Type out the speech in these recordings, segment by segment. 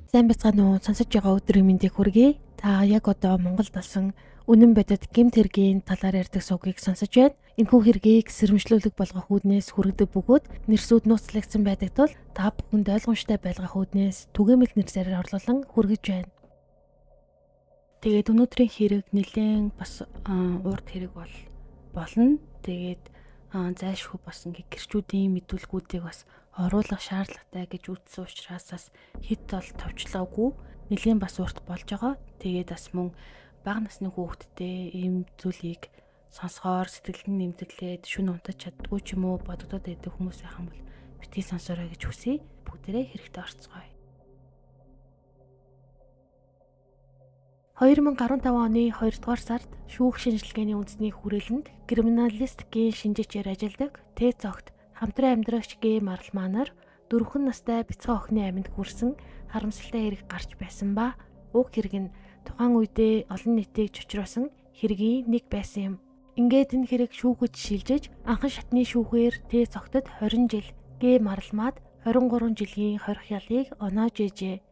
Сайн байцгаана уу? Сонсож байгаа өдрийн мэндийг хүргэе. Та яг одоо Монголд болсон үнэн бодит гэмт хэргийн талаар ярьдаг суугийг сонсож байна. Энэхүү хэргийг сэрэмжлүүлэг болгох үүднээс хүргэдэг бөгөөд нэрсүүд нууцлагдсан байдаг тул та бүхэнд ойлгомжтой байлгах үүднээс түгээмэл нэр зараар орлуулан хүргэж байна. Тэгээд өнөөдрийн хэрэг нэлээд бас урт хэрэг болно. Тэгээд зайлшгүй бас ингээ гэрчүүдийн мэдүүлгүүдийг бас оруулах шаардлагатай гэж үзсэн учраас бас хит бол товчлоогүй нэлээд бас урт болж байгаа. Тэгээд бас мөн бага насны хүүхдтэй ийм зүйлийг сонсгоор сэтгэл нь нэмдэглээд шүн унтаж чаддгүй ч юм уу бодогдоод байдаг хүмүүс байх юм бол битгий сонсорой гэж хүсье. Бүгдээрээ хэрэгтэй орцгоё. 2015 оны 2 дугаар сард шүүх шинжилгээний үндэсний хүрээлэнд криминалистикийн шинжээчээр ажилладаг Т.Цогт хамтран амьдрагч Г. Марл Манер 4 настай бяцхан охины амьд хүрсэн харамсалтай хэрэг гарч байсан ба уг хэрэг нь тухайн үедээ олон нийтийг чочроосон хэргийн нэг байсан юм. Ингээд энэ хэрэг шүүхэд шилжиж анхан шатны шүүхээр Т.Цогтод 20 жил, Г. Марлмад 23 жилийн хорих ялыг оноож ээжээ.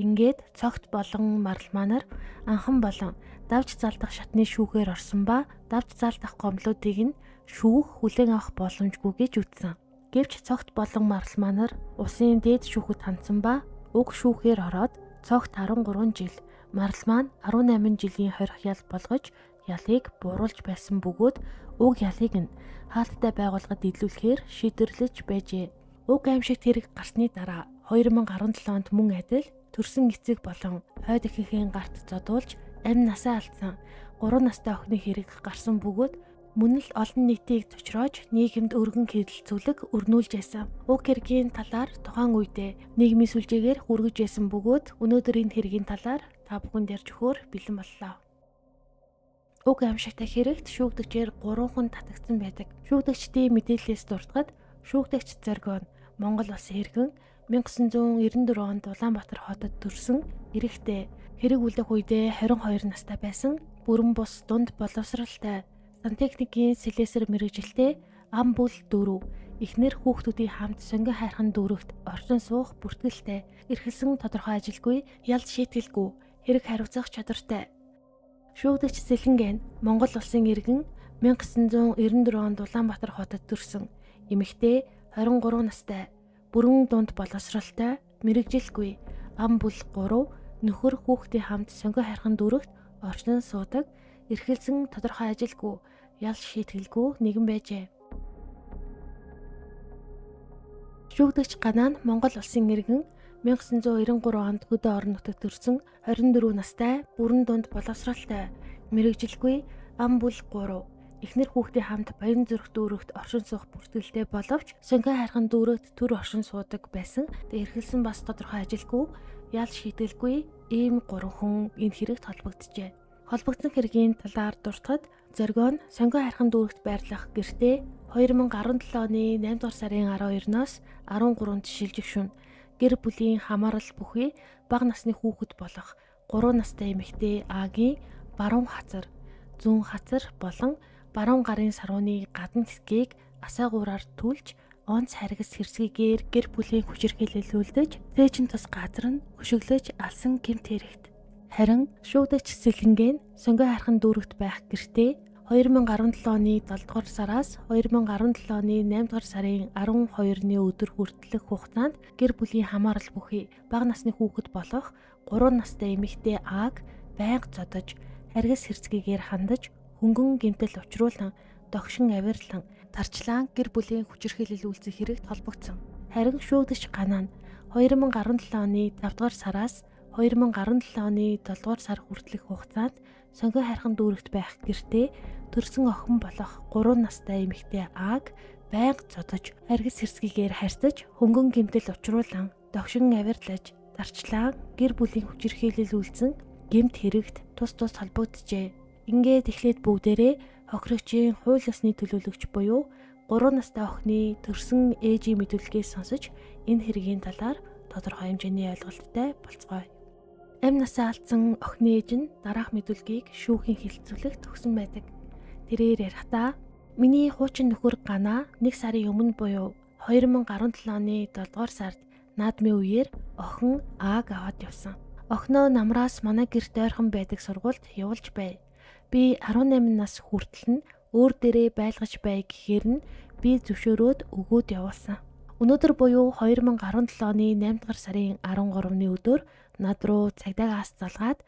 Ингээд цогт болон Марл Манер анхан болон давж залдах шатны шүүхээр орсон ба давж залдах гомдлуудыг нь шүүх хүлээн авах боломжгүй гэж үзсэн. Гэвч цогт болон Марл Манер улсын дээд шүүхэд хандсан ба уг шүүхээр ороод цогт 13 жил, Марл Ман 18 жилийн хорих ял болгож ялыг бууруулж байсан бөгөөд уг ялыг нь хаалттай байгууллагад илүүлэхээр шийдвэрлэж байжээ. Уг аимшигт хэрэг гарсны дараа 2017 онд мөн адил төрсөн эцэг болон хойд ихийнхээ гарт зодуулж амь насаа алдсан 3 настай охины хэрэг гарсан бөгөөд мөн л олон нийтийг цочроож нийгэмд өргөн хэрэлцүүлэг өрнүүлж байсан. Уг хэргийн талаар тухайн үедээ нийгмийн сүлжээгээр хүргэж байсан бөгөөд өнөөдөр энэ хэргийн талаар та бүхэнд ярьж өгөхөөр бэлэн боллоо. Уг аимшигтай хэрэгт шүүгдэгчээр 3 хүн татагдсан байдаг. Шүүгдэгчдийн мэдээллээс дуртахад шүүгдэгч Зоргон Монгол улсын иргэн 1994 онд Улаанбаатар хотод төрсэн эрэгтэй хэрэг үлдэх үедээ 22 настай байсан бүрэн бус дунд боловсралтай сантехникийн слесарь мэргэжилтэй ам бүл 4 эхнэр хүүхдүүдийн хамт сонгон хайрхан дүүрэгт орчин суух бүртгэлтэй эрхэлсэн тодорхой ажилгүй ялд шийтгэлгүй хэрэг хариуцах чадвартай. Шүүгдэгч Сэлэнгэн Монгол улсын иргэн 1994 онд Улаанбаатар хотод төрсэн эмэгтэй 23 настай бүрэн дунд боловсралтай мэргэжилгүй ам бүл 3 нөхөр хүүхдийн хамт сонгон хайрхан дүүрэгт орчин суудаг эрхэлсэн тодорхой ажилгүй ял шийтгэлгүй нэгэн байжээ. Шүүгдэгч Ганаа Монгол улсын иргэн 1993 онд хөдөө орон нутагт төрсэн 24 настай бүрэн дунд боловсралтай мэргэжилгүй ам бүл 3 эхнэр хүүхдийн хамт Баян зүрх дүүрэгт оршин суух бүртгэлтэй боловч сонгон хайрхан дүүрэгт төр оршин суудаг байсан. Эрхэлсэн бас тодорхой ажилгүй ял шийтгэлгүй ийм 3 хүн энэ хэрэгт холбогджээ. Холбогдсон хэргийн талаар дуртахад Зоргон сонгон хайрхан дүүрэгт байрлах гэртээ 2017 оны 8 дугаар сарын 12-ноос 13-нд шилжих шөнө гэр бүлийн хамаарал бүхий бага насны хүүхэд болох 3 настай эмэгтэй Агийн баруун хацар, зүүн хацар болон баруун гарын сарууны гадна хэсгийг асаагуураар түлж онц харгас хэрсгийгээр гэр бүлийн хүчирхийлэлүүлдэж цээжин тус газар нь хөшөглөж алсан гэмт хэрэгт. Харин шүүгдэгч Сэлэнгэн сонгон хайрхан дүүрэгт байх гэртээ 2017 оны 7 дугаар сараас 2017 оны 8 дугаар сарын 12-ны өдөр хүртэлх хугацаанд гэр бүлийн хамаарал бүхий бага насны хүүхэд болох 3 настай эмэгтэй Ааг байнга зодож харгас хэрсгийгээр хандаж хөнгөн гэмтэл учруулан догшин авирлан тарчлаан гэр бүлийн хүчирхийлэл үйлцэх хэрэгт холбогдсон. Харин шүүгдэгч Ганаа 2017 оны 5 дугаар сараас 2017 оны 7 дугаар сар хүртэлх хугацаанд сонгон хайрхан дүүрэгт байх гэртээ төрсөн охин болох 3 настай эмэгтэй Ааг байнга зодож харгас хэрсгийгээр харьцаж хөнгөн гэмтэл учруулан догшин авирлаж тарчлаан гэр бүлийн хүчирхийлэл үйлцэн гэмт хэрэгт тус холбогджээ. Ингээд эхлээд бүгдээрээ хохирогчийн хууль ёсны төлөөлөгч буюу 3 настай охины төрсэн ээжийн мэдүүлгээс сонсож энэ хэргийн талаар тодорхой хэмжээний ойлголттой болцгоё. Амь насаа алдсан охины ээж нь дараах мэдүүлгийг шүүхийн хэлэлцүүлэгт өгсөн байдаг. Тэрээр ярихдаа миний хуучин нөхөр Ганаа 1 сарын өмнө буюу 2017 оны 7 дугаар сард наадмын үеэр охин Ааг аваад явсан. Охиноо намраас манай гэрт ойрхон байдаг сургуульд явуулж бай. Би 18 нас хүртэл нь өөр дээрээ байлгаж бай гэхээр нь би зөвшөөрөөд өгөөд явуулсан. Өнөөдөр буюу 2017 оны 8 дугаар сарын 13-ны өдөр над руу цагдаагаас залгаад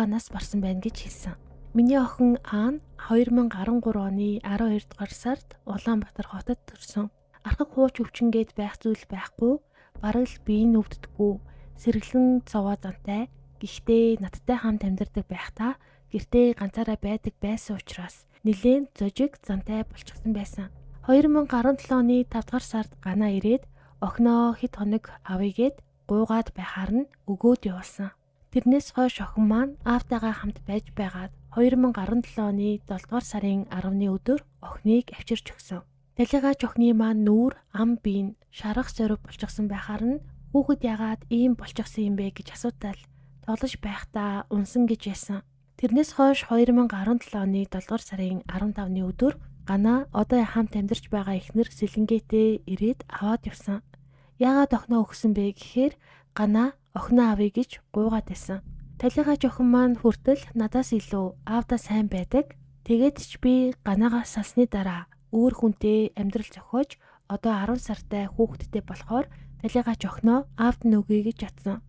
нас барсан байна гэж хэлсэн. Миний охин Аа нь 2013 оны 12 дугаар сард Улаанбаатар хотод төрсөн. Архаг хууч өвчнгээд байх зүйл байхгүй, бараг л бие нь өвддөггүй, сэргэлэн цовоо зантай. Гэхдээ надтай хамт амьдардаг байхдаа гэртээ ганцаараа байдаг байсан учраас нэлээд зожиг зантай болчихсон байсан. 2017 оны 5 дугаар сард ганаа ирээд охиноо хэд хоног авъягээд гуйгаад байхаар нь өгөөд явуулсан. Тэрнээс хойш охин маань аавтайгаа хамт байж байгаад 2017 оны 7 дугаар сарын 10-ны өдөр охиныг авчирч өгсөн. Талигаач охины маань нүүр, ам биеийн шарах сорив болчихсон байхаар нь хүүхэд яагаад ийм болчихсон юм бэ гэж асуудал тоглож байхдаа унсан гэж яасан. Тэрнээс хойш 2017 оны 7 дугаар сарын 15-ны өдөр ганаа одоо хамт амьдарч байгаа эхнэр сэлэнгээтэй ирээд аваад явсан. Яагаад охиноо өгсөн бэ гэхээр ганаа охиноо авъя гэж гуйгаад байсан. Талигаач охин маань хүртэл надаас илүү аавдаа сайн байдаг. Тэгээд ч би ганаагаас салсны дараа өөр хүнтэй амьдрал зохиож одоо 10 сартай хүүхэдтэй болохоор талигаач охиноо аавд нь өгье гэж ятсан.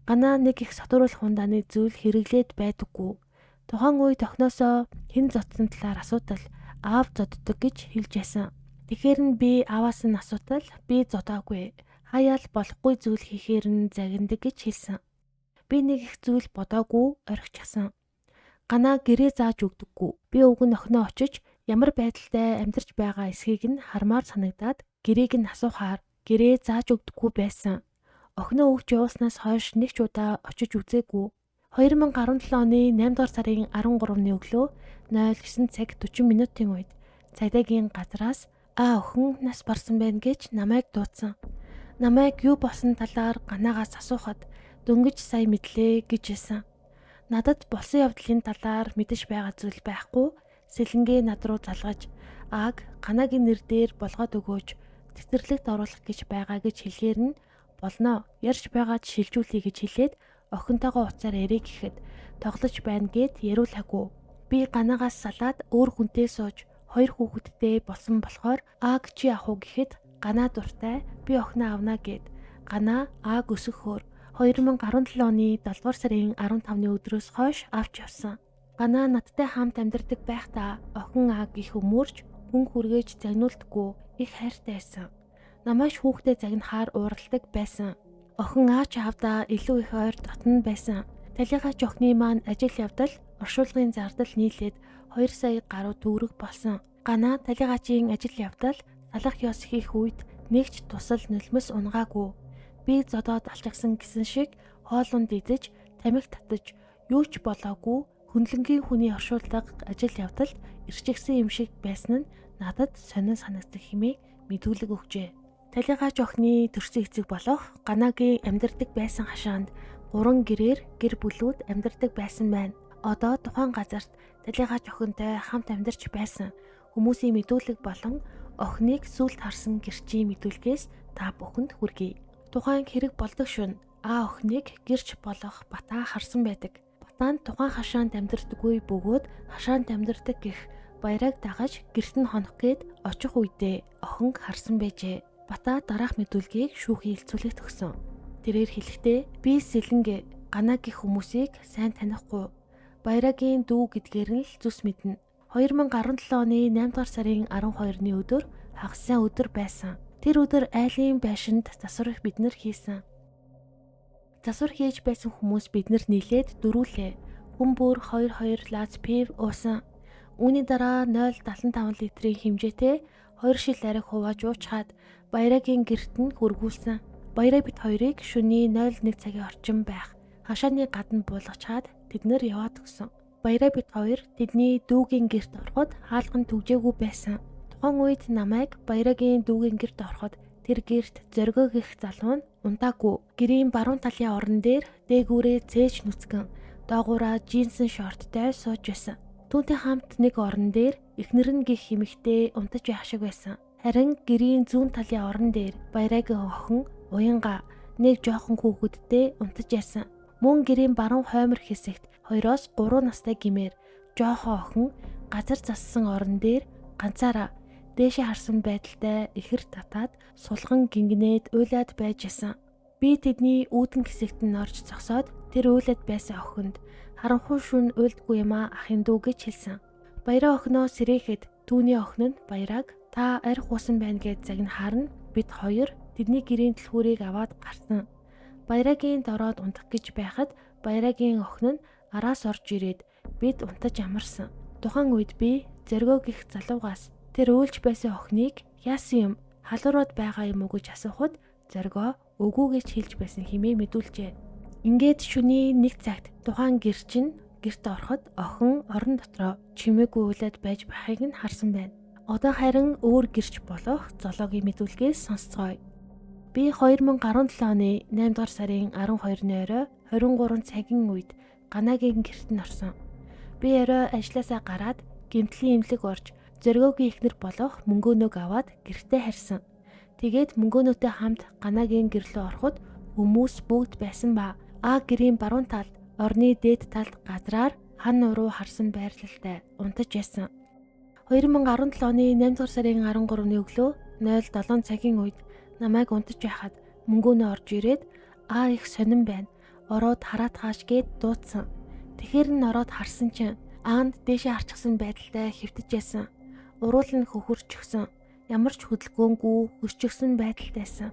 Ганаа нэг их сотруулах хунданы зүйл хэрэглээд байдаггүй. Тухайн үед охиноосоо хэн зодсон талаар асуудал аав зоддог гэж хэлж ясан. Тэгэхээр нь би ааваас нь асуудал би зодоогүй. Хаяал болохгүй зүйл хийхээр нь загиндаг гэж хэлсэн. Би нэг их зүйл бодоогүй орхичихсан. Ганаа гэрээ зааж өгдөггүй. Би уг нь охиноо очиж ямар байдалтай амьдарч байгаа эсхийг нь хармаар санагдаад гэрээг нь асуухаар гэрээ зааж өгдөггүй байсан. Охиноо өгч явуулснаас хойш нэг ч удаа очиж үзээгүй. 2017 оны 8 дугаар сарын 13-ны өглөө 09 цаг 40 минутын үед цагдаагийн газраас охин нас барсан байна гэж намайг дуудсан. Намайг юу болсон талаар ганаагаас асуухад дөнгөж сая мэдлээ гэж хэлсэн. Надад болсон явдлын талаар мэдэж байгаа зүйл байхгүй. Сэлэнгээ над руу залгаж Ааг ганаагийн нэр дээр болгоод өгөөж цэцэрлэгт оруулах гэж байгаа гэж хэлгээр нь болно. Ярьж байгаад шилжүүлэе гэж хэлээд охинтойгоо уцаар ярих гэхэд тоглож байна гэд яриулаагүй. Би ганаагаас салаад өөр хүнтэй сууж 2 хүүхэдтэй болсон болохоор Ааг чи ах уу гэхэд ганаа дуртай би охиноо авнаа гэд ганаа Ааг өсөхөөр 2017 оны 7 дугаар сарын 15-ны өдрөөс хойш авч явсан. Ганаа надтай хамт амьдардаг байхдаа охин Ааг их өмөрч хүн хүргээж загнуулдаггүй их хайртай байсан. Намайг хүүхдээ загнахаар уурладаг байсан. Охин аач аавдаа илүү их ойр дотно байсан. Талигаач охины маань ажил явдал оршуулгын зардал нийлээд 2 сая гаруй төгрөг болсон. Ганаа талигаачийн ажил явдал салах ёс хийх үед нэгч тусал нулимс унгаагүй. Би зодоод алчагсан гэсэн шиг хоолунд идэж, тамхи татаж, юу ч болоогүй хөндлөнгийн хүний оршуулга ажил явдалд ирчигсэн юм шиг байсан нь надад сонин санагдсан хэмээн мэдүүлэг өгчээ. Талигаач охины төрсөн эцэг болох ганаагийн амьдардаг байсан хашаанд 3 гэрээр гэр бүлүүд амьдардаг байсан байна. Одоо тухайн газарт талигаач охинтой хамт амьдарч байсан хүмүүсийн мэдүүлэг болон охиныг сүлд харсан гэрчийн мэдүүлгээс та бүхэнд хүргэе. Тухайн хэрэг болдог шөнө охиныг гэрч болох Батаа харсан байдаг. Батаа нь тухайн хашаанд амьдардаггүй бөгөөд хашаанд амьдардаг гэх баяраг дагаж гэрт нь хонох гээд очих үедээ охин харсан байжээ. Батаа дараах мэдүүлгийг шүүхийн илцүүлэгт өгсөн. Тэрээр хэлэхдээ би сэлэнгээ ганаа гэх хүмүүсийг сайн танихгүй. Баярагийн дүү гэдгээр нь л зүс мэднэ. 2017 оны 8 дугаар сарын 12-ны өдөр хагас сайн өдөр байсан. Тэр өдөр айлын байшинд засвар бид нар хийсэн. Засвар хийж байсан хүмүүс бид нар нийлээд дөрүүлээ. Хүн бүр 2 лац пив уусан. Үүний дараа 0.75 литрийн хэмжээтэй 2 шил ариг хувааж уучгаад баярагийн гэрт нь хөргүүлсэн. Баяраа бид хоёрыг шөнийн 01 цагийн орчим байх хашааны гадна буулгачаад тэднэр яваад өгсөн. Баяраа бид хоёр тэдний дүүгийн гэрт ороход хаалган төгжээгүй байсан. Тухайн үед намайг баярагийн дүүгийн гэрт ороход тэр гэрт зоргоо гих залуу нь унтаагүй. Гэрийн баруун талын орон дээр дээгүүрээ цээж нүцгэн доогуура джинсэн шорттой сууж байсан. Түүнтэй хамт нэг орон дээр эхнэр нь гих хэмэгтэй унтаж байх шиг байсан. Харин гэрийн зүүн талын орон дээр баярагийн охин уянга нэг жоохон хүүхэдтэй унтаж яасан. Мөн гэрийн баруун хоймор хэсэгт 2-3 настай гэмээр жоохон охин газар зассан орон дээр ганцаараа дээшээ харсан байдалтай ихэр татаад сулган гингнээд уйлаад байж ясан. Би тэдний үүдэн хэсэгт нь орж зогсоод тэр уйлаад байсан охинд харанхуй шүн уйлдгүй юмаа ахын дүү гэж хэлсэн. Баяраа охиноо сэрээхэд түүний охин нь баярааг та арх уусан байна гэж загна харна. Бид хоёр тэдний гэрийн түлхүүрийг аваад гарсан. Баярагийн дороод унтах гэж байхад баярагийн охин нь араас орж ирээд бид унтаж амарсан. Тухайн үед би Зоргоо гих залуугаас тэр уйлж байсан охиныг яасан юм халуураад байгаа юм уу гэж асуухад Зоргоо үгүй гэж хэлж байсан хэмээн мэдүүлжээ. Ингээд шөнийн 1 цагт тухайн гэрчин гэрт ороход охин орон дотроо чимээгүй уйлаад байж байхыг нь харсан байна. Одоо харин өөр гэрч болох зоологийн мэдүүлгээс сонсцгоё. Би 2017 оны 8 дугаар сарын 12-ны орой 23 цагийн үед Ганагийн гэрт нь орсон. Би орой ажилласаа гараад гэмтлийн эмнэлэг орж Зоргоогийн эхнэр болох мөнгөөнөөг аваад гэртээ харьсан. Тэгээд мөнгөөнөөтэй хамт Ганагийн гэрлөө ороход хүмүүс бүгд байсан ба гэрийн баруун талд орны дээд талд газраар хан нуруу харсан байрлалтай унтаж ясан. 2017 оны 8 дугаар сарын 13-ны өглөө 07 цагийн үед намайг унтаж байхад мөнгөөнөө орж ирээд их сонирн байна. Ороод хараад хааш гээд дуудсан. Тэгэхэр нь ороод харсан чинь аанд дээшээ харчихсан байдалтай хэвтэж ясан. Уруул нь хөхөрч өгсөн. Ямар ч хөдөлгөөнгүй өсчгсөн байдалтайсан.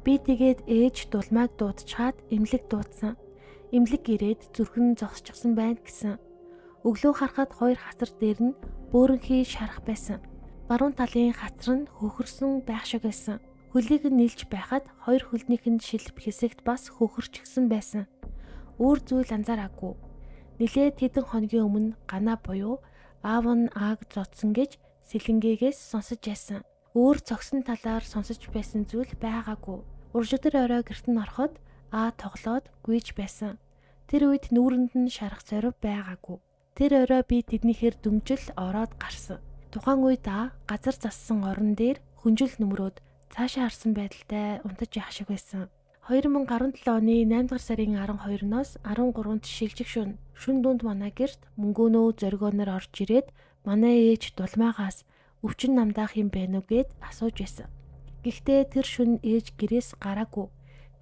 Би тэгээд ээж дулмайг дуудчихад эмнэлэг дуудсан. Эмнэлэг ирээд зүрхэн зогсчихсан байна гэсэн. Өглөө харахад 2 хацар дээр нь бөөрөнхий шарах байсан. Баруун талын хацар нь хөхөрсөн байх шиг байсан. Хөлийг нь нэлж байхад 2 хөлнийх нь шилб хэсэгт бас хөхөрчихсөн байсан. Өөр зүйл анзаараагүй. Нилээд хэдэн хоногийн өмнө Гана буюу аав нь ааг зодсон гэж сэлэнгээгээс сонсож байсан. Өөр цогсон талаар сонсож байсан зүйл байгаагүй. Уржигдэр орой гэрт нь ороход тоглоод гүйж байсан. Тэр үед нүүрэнд нь шарах зорив байгаагүй. Тэр орой би тэднийхээр дүмжил ороод гарсан. Тухайн үед газар зассан орон дээр хүнжил нүмрөөд цаашаа харсан байдалтай унтаж явах шиг байсан. 2017 оны 8 дугаар сарын 12-ноос 13-нд шилжих шүн дунд манай гэрт мөнгөөнөө Зоргооноор орж ирээд манай ээж дулмаагаас өвчин намдаах юм бэ нү гэд асууж байсан. Гэхдээ тэр шүн ээж гэрээс гараагүй.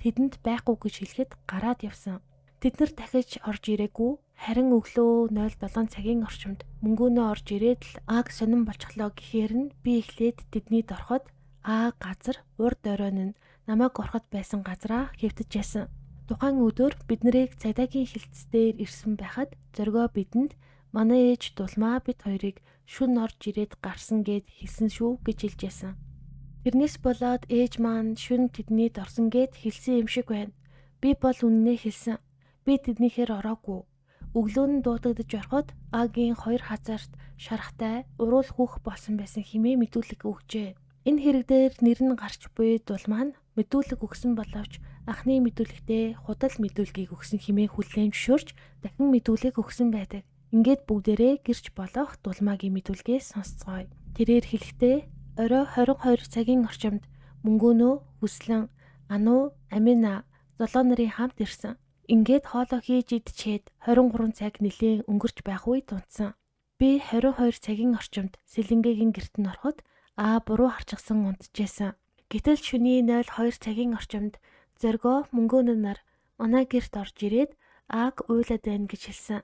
Тэдэнд байхгүй гэж хэлэхэд гараад явсан. Тэд нар дахиж орж ирээгүй. Харин өглөө 07 цагийн орчимд мөнгөөнөө орж ирээд л сонирн болчихлоо гэхээр нь би эхлээд тэднийд ороход газар урд оройн нь намайг ороход байсан газараа хэвтэж ясан. Тухайн өдөр бид нарыг цагдаагийн хилцээр ирсэн байхад Зоргоо бидэнд манай ээж дулмаа бид хоёрыг шүн орж ирээд гарсан гэд хэлсэн шүү гэж хэлж ясан. Тэрнээс болоод ээж маань шүн тэднийд орсон гэд хэлсэн юм шиг байна. Би бол үнэнээ хэлсэн. Би тэднийхээр ороогүй. Өглөө нь дуудагдж ороход агийн 2 хазаарт шарахтай уруул хүүх болсон байсан хэмээн мэдүүлэг өгчээ. Энэ хэрэг дээр нэр нь гарч буй дулмаа нь мэдүүлэг өгсөн боловч анхны мэдүүлэгтээ худал мэдүүлгийг өгсөн хэмээн хүлээн зөвшөөрч дахин мэдүүлэг өгсөн байдаг. Ингээд бүгдээрээ гэрч болох дулмаагийн мэдүүлгээс сонсцгоё. Тэрээр хэлэхдээ орой 22 цагийн орчимд мөнгөөнөө хүслэн ануу амина золоо нарын хамт ирсэн. Ингээд хоолоо хийж идчихэд 23 цаг нэлээд өнгөрч байх үед унтсан. Би 22 цагийн орчимд сэлэнгээгийн гэрт нь ороход буруу харчихсан унтжээсэн. Гэтэл шөнийн 02 цагийн орчимд Зоргоо мөнгөөнөөр манай гэрт орж ирээд уйлаад байна гэж хэлсэн.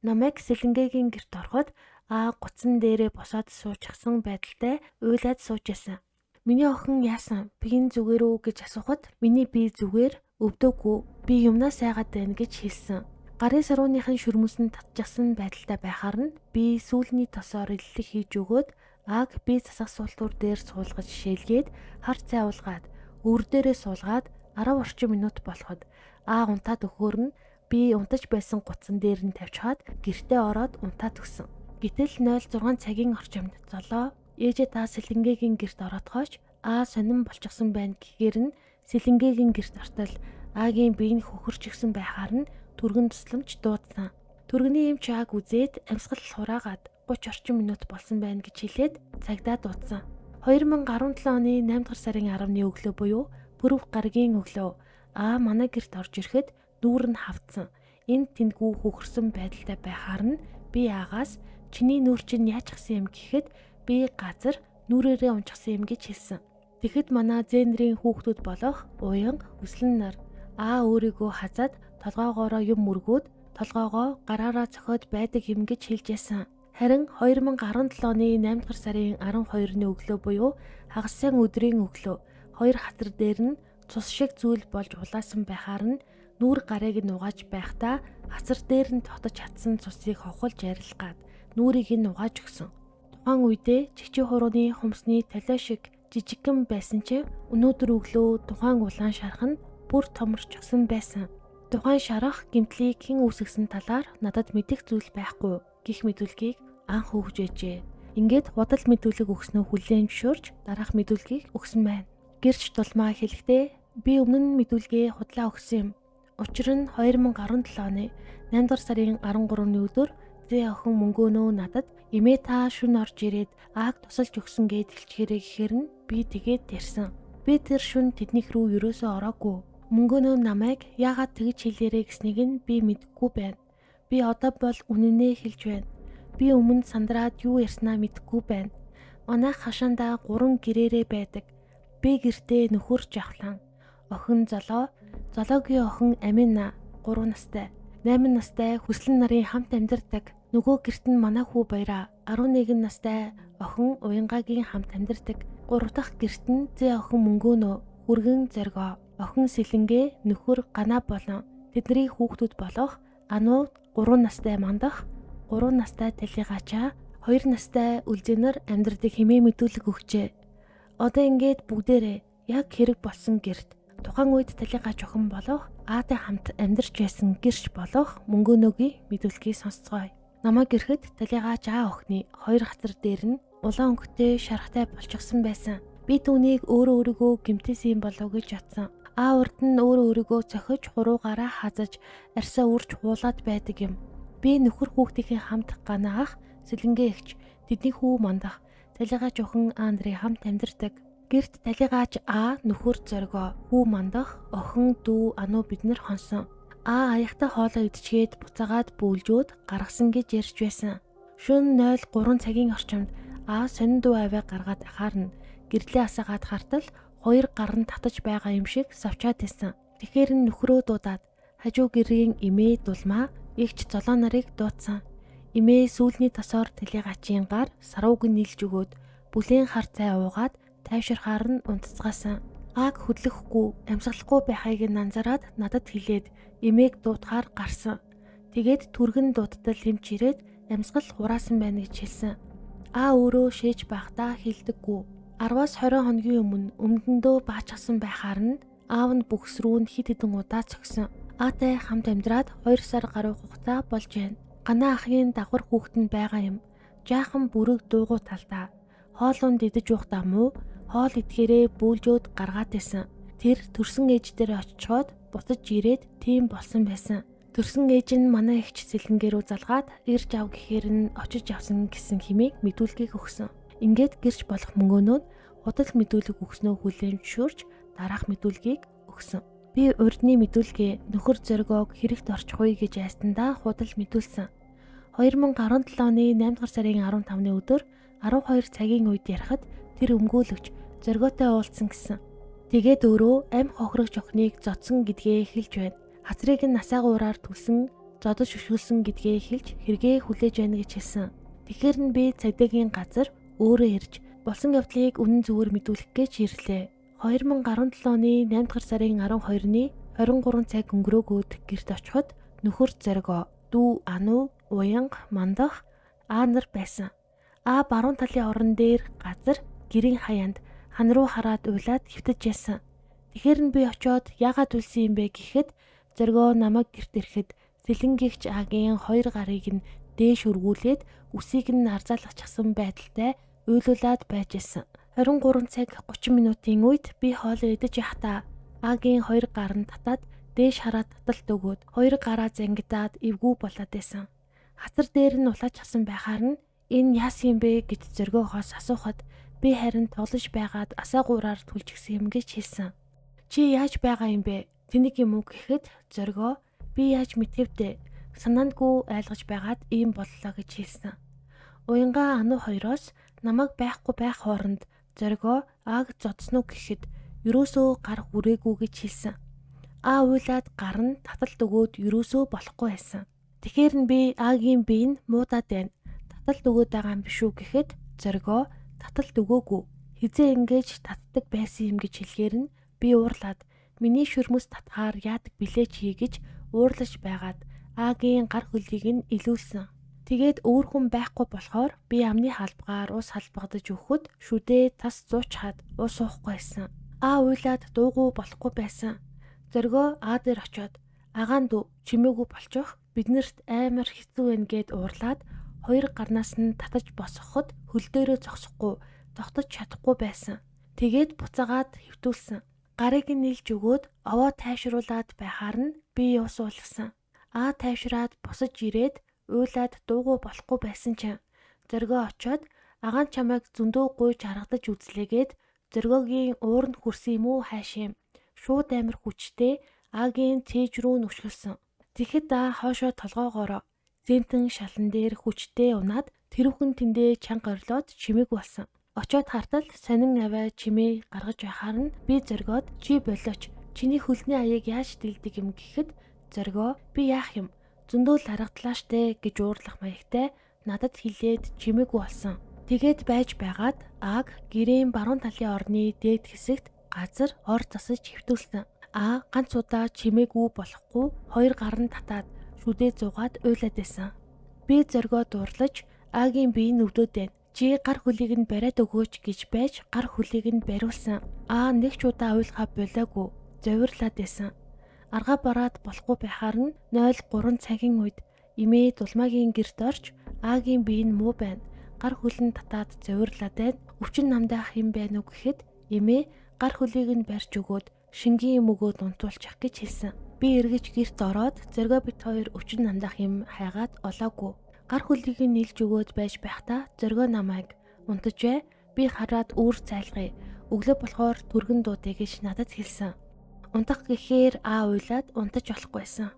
Намайг сэлэнгээгийн гэрт ороход гуцсан дээрээ босоод суучихсан байдалтай уйлаад суужсэн. Миний охин яасан? Би энэ зүгээр үү гэж асуухад миний бие зүгээр өвдөөгүй. Би юмнаас айгаад байна гэж хэлсэн. Гарын сарууныхын шүрмэсэнд татчихсан байдалтай байхаар нь би сүүлний тосоор илэлэг хийж өгөөд би засах суултуур дээр суулгаж шээлгээд хар цай уулгаад өвөр дээрээ суулгаад 10 орчим минут болоход унтаад өгөхөр нь би унтаж байсан гуцсан дээр нь тавьчихад гэртээ ороод унтаад өгсөн. Гэтэл 06 цагийн орчимд золоо ээжээ сэлэнгээгийн гэрт ороодхооч сонирн болчихсон байна гэхээр нь сэлэнгээгийн гэрт ортол агийн биеийн хөхөрчихсөн байхаар нь түргэн тусламж дуудсан. Түргэний эмч үзээд амьсгал хураагаад 30 орчим минут болсон байна гэж хэлээд цагдаа дуудсан. 2017 оны 8 дугаар сарын 10-ны өглөө буюу пүрэв гарагийн өглөө манай гэрт орж ирэхэд нүүр нь хавдсан. Энд тэндгүү хөхөрсөн байдалтай байхаар нь би аагаас чиний нүүр чинь яаж гсэн юм гэхэд би газар нүрээрээ унчихсан юм гэж хэлсэн. Тэгэхэд манай зээнэрийн хүүхдүүд болох уянга, хүслэн нар өөрийгөө хазаад толгоогоороо юм мөргөөд толгоогоо гараараа цохиод байдаг юм гэж хэлж байсан. Харин 2017 оны 8 дугаар сарын 12-ны өглөө буюу хагас сайн өдрийн өглөө хоёр хатар дээр нь цус шиг зүйл болж улаасан байхаар нь нүүр гарыг нь угааж байхдаа хацар дээр нь дотож чадсан цусыг ховхолж арилгаад нүрийг нь угааж өгсөн. Тухайн үедээ чигчи хурууны хумсны талиа шиг жижигхэн байсан ч өнөөдөр өглөө тухайн улаан шарх нь бүр томорчихсон байсан. Тухайн шарах гэмтлийг хэн үүсгэсэн талаар надад мэдэх зүйл байхгүй гэх мэдүүлгийг анх өгж байжээ. Ингээд худал мэдүүлэг өгснөө хүлээн зөвшөөрч дараах мэдүүлгийг өгсөн байна. Гэрч дулмаа хэлэхдээ би өмнө нь мэдүүлгээ худлаа өгсөн юм. Учир нь 2017 оны 8 дугаар сарын 13-ны өдөр зээ охин мөнгөөнөө надад эмээ та шүн орж ирээд тусалж өгсөн гэд хэлчихээрэй гэхээр нь би тэгээд тэрсэн. Би тэр шүн тэднийх рүү ерөөсөө ороогүй. Мөнгөөнөө намайг яагаад тэгж хэлээрэй гэснийг нь би мэдэхгүй байна. Би одоо бол үнэнээ хэлж байна. Би өмнө сандраад юу ярьснаа мэдэхгүй байна. Манайх хашаандаа 3 гэрээрээ байдаг. Би гэртээ нөхөр жавхлан. Охин золоогийн охин Амина 3 настай. 8 настай хүслэн нарын хамт амьдардаг. Нөгөө гэрт нь манай хүү баяраа 11 настай охин уянгагийн хамт амьдардаг. 3 дахь гэрт нь зээ охин мөнгөөнөө хүргэн зоргоо. Охин сэлэнгээ нөхөр ганаа болон тэдний хүүхдүүд болох Ану 3 настай мандах, 3 настай талигачаа, 2 настай үлзэнэр амьдрдаг хэмээн мэдүүлэг өгчээ. Одоо ингээд бүгдээрээ яг хэрэг болсон гэрт тухайн үед талигач охин болох аатай хамт амьдарч байсан гэрч болох мөнгөөнөөгийн мэдүүлгийг сонсцгоё. Намайг ирэхэд талигач охины 2 хатар дээр нь улаан өнгөтэй шархтай болчихсон байсан. Би түүнийг өөрийгөө гэмтээсэн болов гэж бодсон. Урд нь өөрийгөө цохиж хуруугаараа хазаж арьсаа үрж хуулаад байдаг юм. Би нөхөр хүүхдийн хамт ганаах, сэлэнгээ эгч, тэдний хүү мандах, талигач охин Андре хамт амьдардаг. Гэрт талигач нөхөр зоргоо, хүү мандах, охин дүү Ану биднэр хонсон. Аяхтай хоолоо идчихэд буцаагаад бүүлжүүд гаргасан гэж ярьж байсан. Шөнө 03 цагийн орчимд сонин дүү аваа гаргаад ахаар нь гэрлээ асаагаад хартал 2 гар нь татаж байгаа юм шиг савчаад байсан. Тэгэхэр нь нөхрөө дуудаад хажуу гэрийн эмээ дулмаа эгч золоо нарыг дуудсан. Эмээ сүүлний тосоор талигачийн гар сарууг нь нийлж өгөөд бүлийн хар цай уугаад тайвширхаар нь унтцгаасан. Хөдлөхгүй амьсгалахгүй байхыг нь анзаараад надад хэлээд эмээг дуудахаар гарсан. Тэгээд түргэн дуудтал хэмж ирээд амьсгал хураасан байна гэж хэлсэн. Өөрөө шээж байхдаа хэлдэггүй. 10-аас 20 хоногийн өмнө өмдөндөө баачсан байхаар нь аав нь бүхс рүү хит хитэн удаа цогсон. Аатай хамт амьдраад 2 сар гаруй хугацаа болж байна. Ганаа ахын дагвар хүүхэд нь байгаа юм. Жаахан бүрэг дуугу талдаа. Хоолунд идэж уух дамуу хоол идэхээрээ бүүлжөөд гаргаад байсан. Тэр төрсөн ээж дээр очичоод буцаж ирээд тийм болсон байсан. Төрсөн ээж нь манай эгч сэлэнгээрөө залгаад ирж ав гэхээр нь очиж авсан гэсэн хэмээг мэдүүлгийг өгсөн. Ингээд гэрч болох мөнгөөнөө худал мэдүүлэг өгснөө хүлээн зөвшөөрч дараах мэдүүлгийг өгсөн. Би урдны мэдүүлгээ нөхөр зоргоог хэрэгт орчих үе гэж айстандаа худал мэдүүлсэн. 2017 оны 8 дугаар сарын 15-ны өдөр 12 цагийн үед ярахад тэр өмгөөлөгч зоргоотой уулзсан гэсэн. Тэгээд өөрөө амь хохирогч охиныг зодсон гэдгээ хэлж байна. Хацрыг нь насаагуураар түлсэн, зодож өшгөлсөн гэдгээ хэлж хэрэгээ хүлээж байна гэж хэлсэн. Тэгэхээр нь би цагдаагийн газар өөрөө ирж болсон явдлыг үнэн зөвөөр мэдүүлэх гэж ирлээ. 2017 оны 8 дугаар сарын 12-ны 23 цаг өнгөрөөгөөд гэрт очиход нөхөр зоргоо, дүү Ану, уянга, мандах нар байсан. Баруун талын орон дээр газар гэрийн хаяанд хан руу хараад уйлаад хөвтөж яасан. Тэгэхэр нь би очиод яагаад үлсэн юм бэ гэхэд зоргоо намайг гэрт ирэхэд сэлэнгэгч агийн 2 гарыг нь дээш өргүүлээд үсийг нь арзаалгачихсан байдалтай уйлуулад байж исэн. 23 цаг 30 минутын үед би хоолоо идэж явахдаа агийн 2 гар нь татаад дээш хараад таталт өгөөд 2 гараа зангидаад эвгүй болоод байсан. Хатар дээр нь улаачихсан байхаар нь энэ яасан юм бэ гэж зоргоогоос асуухад би харин тоглож байгаад асаагуураар түлжигсэн юм гэж хэлсэн. Чи яаж байгаа юм бэ? Тэнийг юм уу гэхэд зоргоо би яаж мэдхэвдээ санаандгүй айлгаж байгаад ийм боллоо гэж хэлсэн. Уянгаа Ану хоёроос намайг байхгүй байх хооронд зоргоо Ааг зодсноо гэхэд ерөөсөө гар хүрээгүй гэж хэлсэн. Уйлаад гар нь таталт өгөөд ерөөсөө болохгүй байсан. Тэгэхээр нь би Аагийн бие нь муудаад байна. Таталт өгөөд байгаа юм биш үү гэхэд зоргоо таталт өгөөгүй. Хизээ ингэж татдаг байсан юм гэж хэлэхээр нь би уурлаад миний шүрмэс татхаар яадаг билээч хий гэж уурлаж байгаад Аагийн гар хөлийг нь илүүлсэн. Тэгээд өөр хүн байхгүй болохоор би амны халбгаар ус халбагдаж өгөхөд шүдээ тас зуучхаад ус уухгүй байсан. Уйлаад дуугүй болохгүй байсан. Зоргоо дээр очиод агаан дүү чимээгүй болчих биднэрт амар хэцүү байна гэд уурлаад хоёр гарнаас нь татаж босгоход хөл дээрээ зогсохгүй тогтож чадахгүй байсан. Тэгээд буцаагаад хэвтүүлсэн. Гарыг нь нийлж өгөөд овоо тайвшруулад байхаар нь би ус уулгасан. Тайвшраад босож ирээд уйлаад дуугүй болохгүй байсан чинь зоргоо очиод агаан чамайг зөндөө гуйж харагдаж үзлээгээд зоргоогийн ууранд хүрсэн юм уу хаашаа шууд амир хүчтэй Аагийн цээж рүү нүшгэлсэн. Тэгэхэд хоошоо толгоогоороо зэмтэн шалан дээр хүчтэй унаад тэрүүхэн тэндээ чанга орлоод чимээг болсон. Очоод хартал сонин аваа чимээ гаргаж байхаар нь би зоргоод чи болооч чиний хөлний аяыг яаж дэлдэг юм гэхэд зоргоо би яах юм зөндөө л аргадлаа штэ гэж уурлах маягтай надад хэлээд чимээгүй болсон. Тэгээд байж байгаад Ааг гэрийн баруун талын орны дээд хэсэгт газар ор засаж хэвтүүлсэн. Ганц удаа чимээгүй болохгүй хоёр гар нь татаад шүдээ зугаад уйлаад байсан. Би зоргоо дуурлаж Аагийн биеийг өвдөд байна. Чи гар хөлийг нь бариад өгөөч гэж байж гар хөлийг нь бариулсан. Нэг ч удаа уйлахаа болоогүй зовирлаад байсан. Аргаа бараад болохгүй байхаар нь 03 цагийн үед эмээ дулмаагийн гэрт орж Аагийн бие нь муу байна. Гар хөлн татаад зовирлаад байна. Өвчин намдаах юм байна уу гэхэд эмээ гар хөлийг нь барьж өгөөд шингийн юм өгөөд унтуулчих гэж хэлсэн. Би эргэж гэрт ороод зоргоо бит хоёр өвчин намдаах юм хайгаад олоогүй. Гар хөлийг нь нийлж өгөөд байж байхдаа зоргоо намайг унтаж бай. Би хараад үүр цайлгая. Өглөө болохоор түргэн дуудъя гэж надад хэлсэн. Унтах гэхээр уйлаад унтаж болохгүйсэн.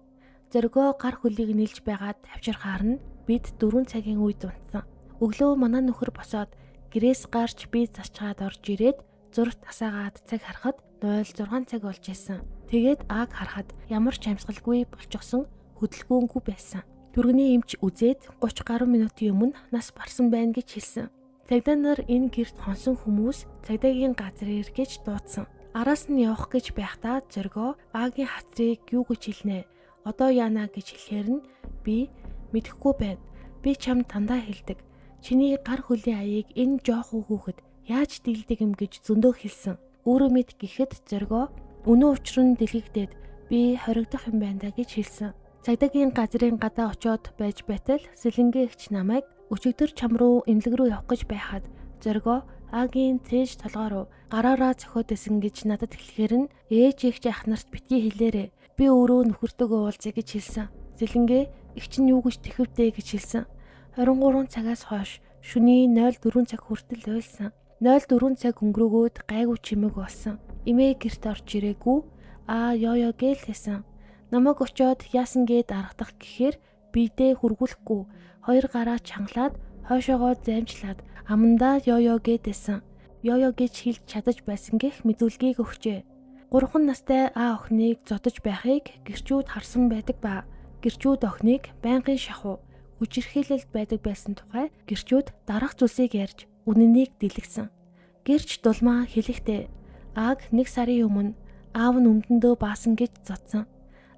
Зоргоо гар хөлийг нийлж байгаад тавчирхаар нь бид 4 цагийн үед унтсан. Өглөө манай нөхөр босоод гэрээс гарч би засчаад орж ирээд зурт асаагаад цаг харахад 06 цаг болж исэн. Тэгээд Ааг харахад ямар ч амьсгалгүй болчихсон хөдөлгөөнгүй байсан. Түргэний эмч үзээд 30 гаруй минутын өмнө нас барсан байна гэж хэлсэн. Цагдаа нар энэ гэрт хонсон хүмүүс цагдаагийн газар иргэж дуудсан. Араас нь явах гэж байхдаа зоргоо Аагийн хацрыг юу гэж хэлнэ? Одоо яана гэж хэлэхээр нь би мэдэхгүй байна. Би чамд дандаа хэлдэг. Чиний гар хөлийн аяыг энэ жоохоо хүүхэд яаж дийлдэг юм гэж зөндөө хэлсэн. Өөрөө мэд гэхэд зоргоо өнөө учир нь дэлгэгдээд би хоригдох юм байна да гэж хэлсэн. Цагдаагийн газрын гадаа очиод байж байтал сэлэнгээ эгч намайг өчигдөр чам руу эмнэлэг рүү явах гэж байхад зоргоо Аагийн цээж толгой руу гараараа зөхиод исэн гэж надад хэлэхээр нь ээж эгч ах нарт битгий хэлээрээ би өөрөө нөхөртөөгөө уулзъя гэж хэлсэн. Сэлэнгээ эгч нь юу гэж тэхэвдээ гэж хэлсэн. 23 цагаас хойш шөнийн 04 цаг хүртэл уйлсан. 04 цаг өнгөрөөгөөд гайгүй чимээг болсон. Эмээ гэрт орж ирээгүй. Ёо гээл хэлсэн. Намайг очиод яасан гээд аргадах гэхээр бидээ хургуулахгүй хоёр гараа чангалаад хойшоогоо замжлаад амандаа ёо гэдээсэн. Ёо гэж хэлж чадаж байсан гэх мэдүүлгийг өгчээ. 3 настай охиныг зодож байхыг гэрчүүд харсан байдаг ба гэрчүүд охиныг байнгын шахуу хүчирхийлэлд байдаг байсан тухай гэрчүүд дараах зүйлсийг ярьж үнэнийг дэлгэсэн. Гэрч дулмаа хэлэхдээ Ааг 1 сарын өмнө аав нь өмдөндөө баасан гэж зодсон.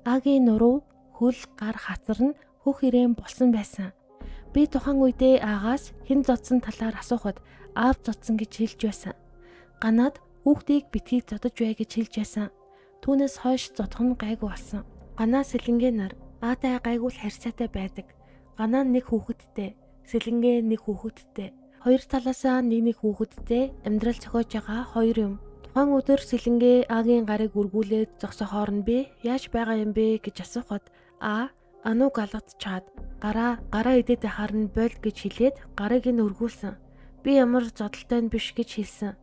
Аагийн нуруу хөл гар хацар нь хөх ирээн болсон байсан. Би тухайн үедээ аагаас хэн зодсон талаар асуухад аав зодсон гэж хэлж байсан. Ганаад хүүхдийг битгий зодож бай гэж хэлж байсан. Түүнээс хойш зодох нь гайгүй болсон. Ганаа сэлэнгээ нар аатай гайгүй л харьцаатай байдаг. Ганаа нэг хүүхэдтэй, сэлэнгээ нэг хүүхэдтэй. Хоёр талаасаа нэг хүүхэдтэй амьдрал зохиож байгаа хоёр юм. Тухайн өдөр сэлэнгээ Аагийн гарыг үргүүлээд зогсохоор нь би яаж байгаа юм бэ гэж асуухад Ану галгацчаад гараа идээд байхаар нь боль гэж хэлээд гарыг нь өргүүлсэн. Би ямар зодолтой нь биш гэж хэлсэн.